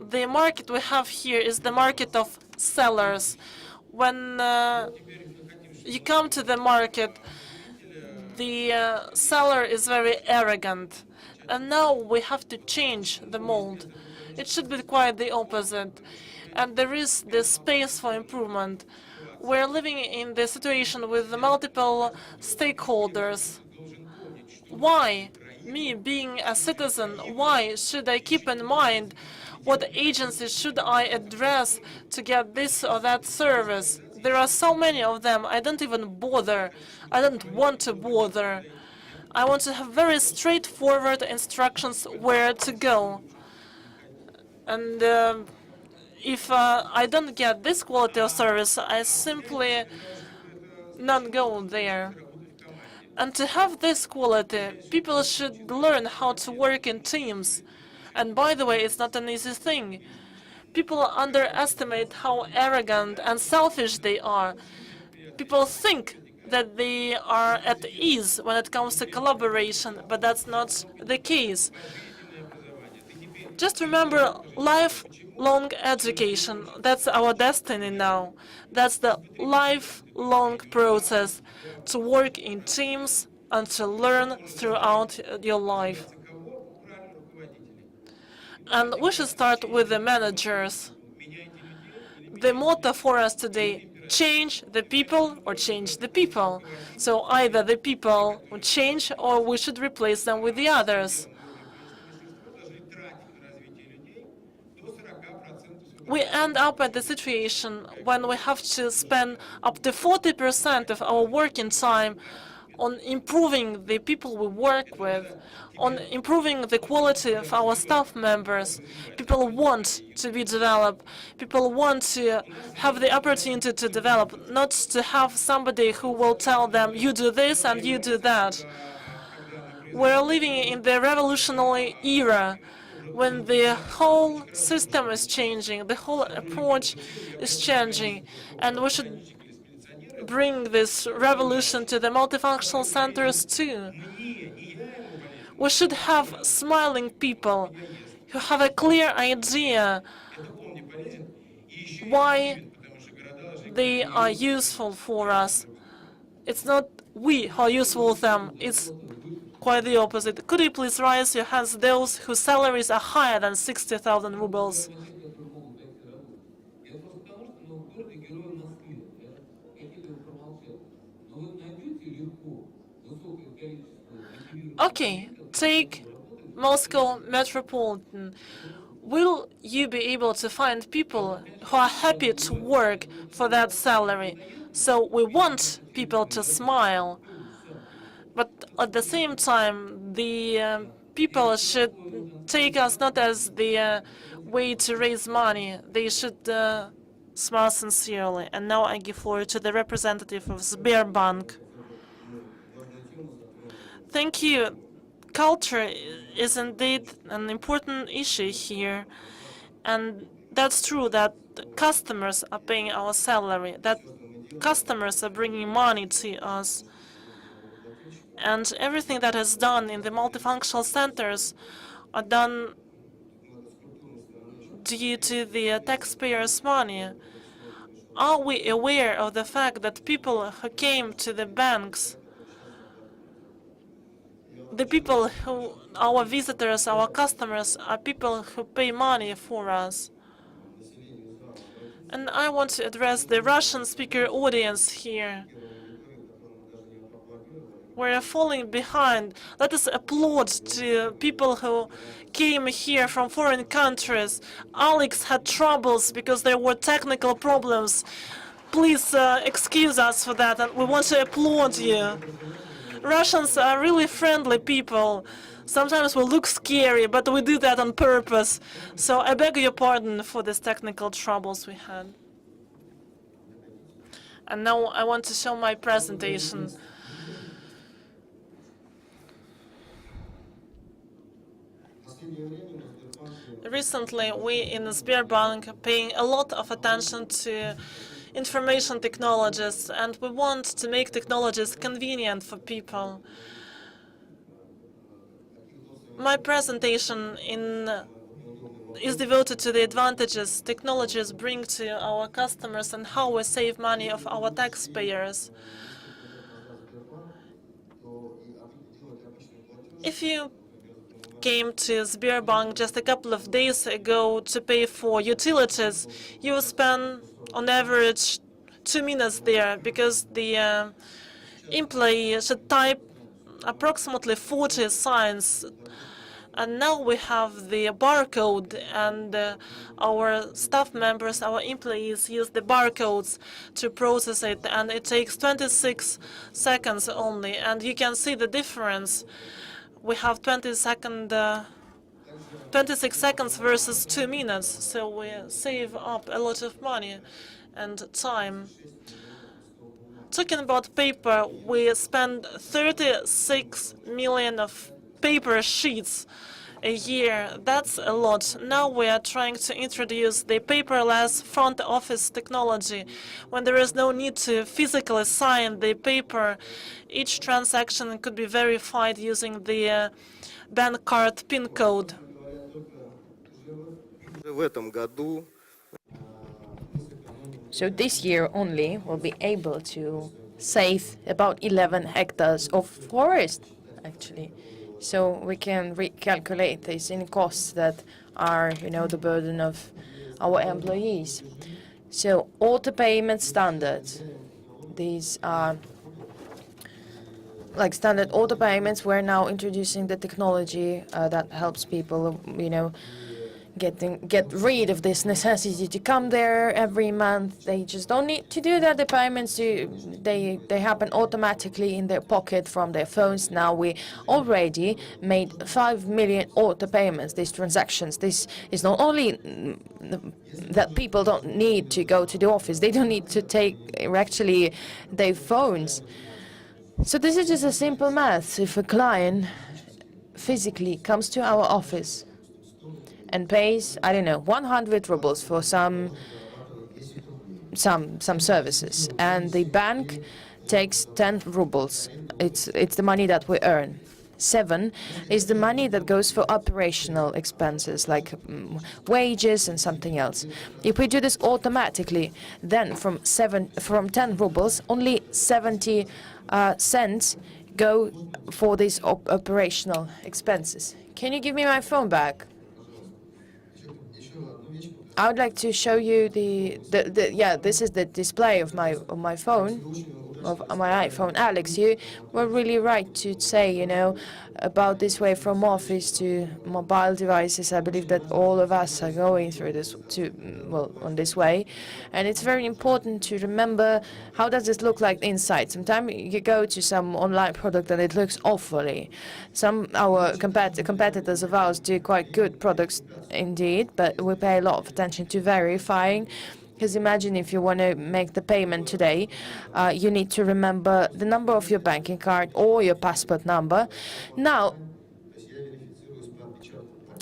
The market we have here is the market of sellers. When you come to the market, the seller is very arrogant, and now we have to change the mold. It should be quite the opposite, and there is the space for improvement. We're living in the situation with the multiple stakeholders. Why, me being a citizen, why should I keep in mind what agencies should I address to get this or that service? There are so many of them, I don't even bother. I don't want to bother. I want to have very straightforward instructions where to go. And if I don't get this quality of service, I simply not go there. And to have this quality, people should learn how to work in teams. And by the way, it's not an easy thing. People underestimate how arrogant and selfish they are. People think that they are at ease when it comes to collaboration, but that's not the case. Just remember, lifelong education, that's our destiny now. That's the lifelong process to work in teams and to learn throughout your life. And we should start with the managers. The motto for us today, change the people or change the people. So either the people will change or we should replace them with the others. We end up at the situation when we have to spend up to 40% of our working time on improving the people we work with, on improving the quality of our staff members. People want to be developed. People want to have the opportunity to develop, not to have somebody who will tell them, you do this and you do that. We're living in the revolutionary era when the whole system is changing, the whole approach is changing, and we should bring this revolution to the multifunctional centers too. We should have smiling people who have a clear idea why they are useful for us. It's not we who are useful to them, it's quite the opposite. Could you please raise your hands, those whose salaries are higher than 60,000 rubles? Okay, take Moscow Metropolitan. Will you be able to find people who are happy to work for that salary? So we want people to smile, but at the same time, the people should take us not as the way to raise money. They should smile sincerely. And now I give floor to the representative of Sberbank. Thank you. Culture is indeed an important issue here, and that's true that customers are paying our salary, that customers are bringing money to us, and everything that is done in the multifunctional centers are done due to the taxpayers' money. Are we aware of the fact that people who came to the banks, the people who, our visitors, our customers, are people who pay money for us? And I want to address the Russian speaker audience here. We're falling behind. Let us applaud to people who came here from foreign countries. Alex had troubles because there were technical problems. Please excuse us for that, and we want to applaud you. Russians are really friendly people. Sometimes we look scary, but we do that on purpose. So I beg your pardon for these technical troubles we had. And now I want to show my presentation. Recently, we in Sberbank are paying a lot of attention to information technologies, and we want to make technologies convenient for people. My presentation is devoted to the advantages technologies bring to our customers and how we save money of our taxpayers. If you came to Sberbank just a couple of days ago to pay for utilities, you will spend on average 2 minutes there because the employee should type approximately 40 signs. And now we have the barcode, and our staff members, our employees use the barcodes to process it, and it takes 26 seconds only. And you can see the difference. We have 26 seconds versus 2 minutes, so we save up a lot of money and time. Talking about paper, we spend 36 million of paper sheets a year. That's a lot. Now we are trying to introduce the paperless front office technology. When there is no need to physically sign the paper, each transaction could be verified using the bank card PIN code. So this year only, we'll be able to save about 11 hectares of forest, actually. So we can recalculate this in costs that are, the burden of our employees. So auto payment standards, these are like standard auto payments. We're now introducing the technology that helps people, get rid of this necessity to come there every month. They just don't need to do that. The payments they happen automatically in their pocket from their phones. Now we already made 5 million auto payments, these transactions. This is not only that people don't need to go to the office, they don't need to take actually their phones. So this is just a simple math. If a client physically comes to our office and pays, 100 rubles for some services, and the bank takes 10 rubles. It's the money that we earn. 7 is the money that goes for operational expenses like wages and something else. If we do this automatically, then from 10 rubles, only 70 cents go for these operational expenses. Can you give me my phone back? I would like to show you this is the display of my phone, of my iPhone. Alex, you were really right to say, about this way from office to mobile devices. I believe that all of us are going through this on this way, and it's very important to remember how does this look like inside. Sometimes you go to some online product and it looks awfully. Our competitors of ours do quite good products indeed, but we pay a lot of attention to verifying. Because imagine if you want to make the payment today, you need to remember the number of your banking card or your passport number. Now,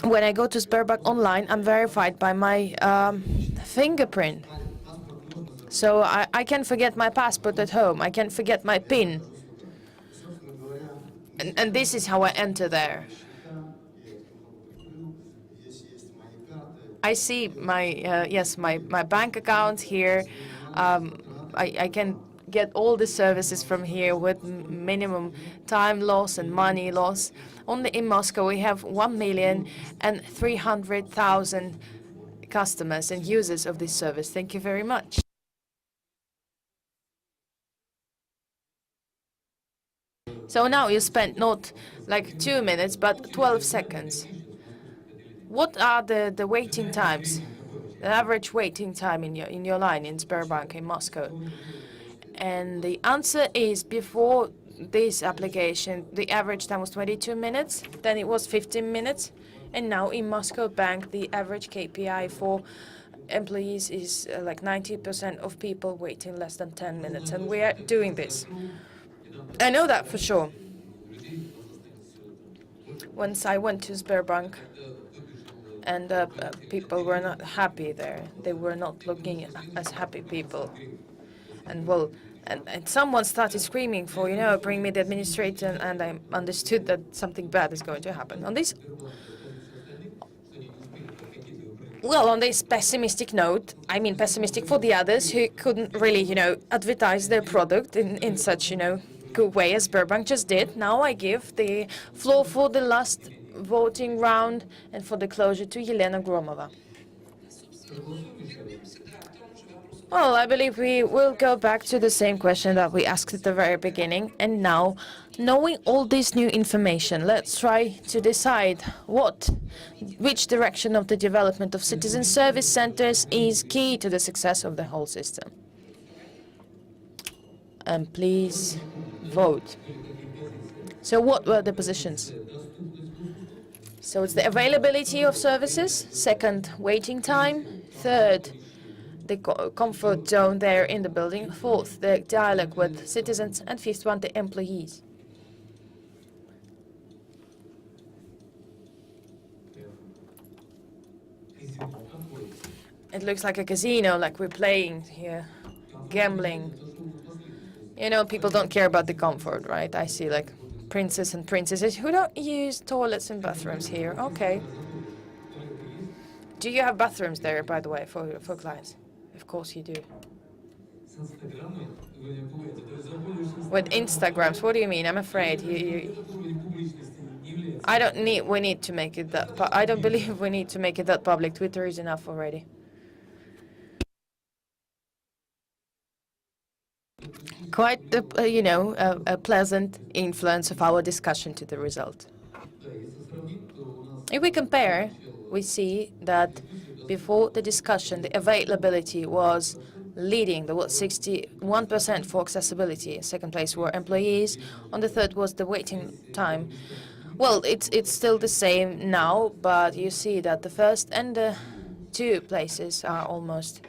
when I go to Sberbank online, I'm verified by my fingerprint. So I can forget my passport at home. I can forget my PIN. And this is how I enter there. I see my bank account here. I can get all the services from here with minimum time loss and money loss. Only in Moscow we have 1,300,000 customers and users of this service. Thank you very much. So now you spent not like 2 minutes, but 12 seconds. What are the waiting times, the average waiting time in your line in Sberbank in Moscow? And the answer is, before this application, the average time was 22 minutes, then it was 15 minutes, and now in Moscow Bank, the average KPI for employees is like 90% of people waiting less than 10 minutes, and we are doing this. I know that for sure. Once I went to Sberbank, and people were not happy there. They were not looking as happy people. And well, and someone started screaming for, you know, bring me the administrator, and I understood that something bad is going to happen. On this, well, on this pessimistic note, I mean pessimistic for the others who couldn't really, you know, advertise their product in such, you know, good way as Sberbank just did. Now I give the floor for the last voting round and for the closure to Yelena Gromova. Well, I believe we will go back to the same question that we asked at the very beginning. And now, knowing all this new information, let's try to decide which direction of the development of citizen service centers is key to the success of the whole system. And please vote. So what were the positions? So it's the availability of services, second, waiting time, third, the comfort zone there in the building, fourth, the dialogue with citizens, and fifth one, the employees. It looks like a casino, like we're playing here, gambling. You know, people don't care about the comfort, right? I see like princes and princesses who don't use toilets and bathrooms here. Okay. Do you have bathrooms there, by the way, for clients? Of course you do. With Instagrams, what do you mean? I'm afraid I don't need to make it that. I don't believe we need to make it that public. Twitter is enough already. Quite, a pleasant influence of our discussion to the result. If we compare, we see that before the discussion, the availability was leading. There was 61% for accessibility. Second place were employees. On the third was the waiting time. Well, it's still the same now, but you see that the first and the two places are almost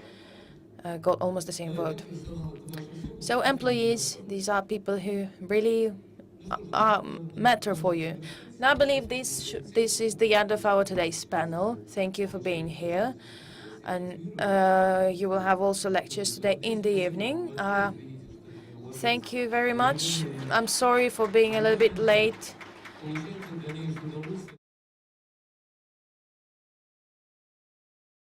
got almost the same vote. So employees, these are people who really matter for you. Now I believe this is the end of our today's panel. Thank you for being here. And you will have also lectures today in the evening. Thank you very much. I'm sorry for being a little bit late.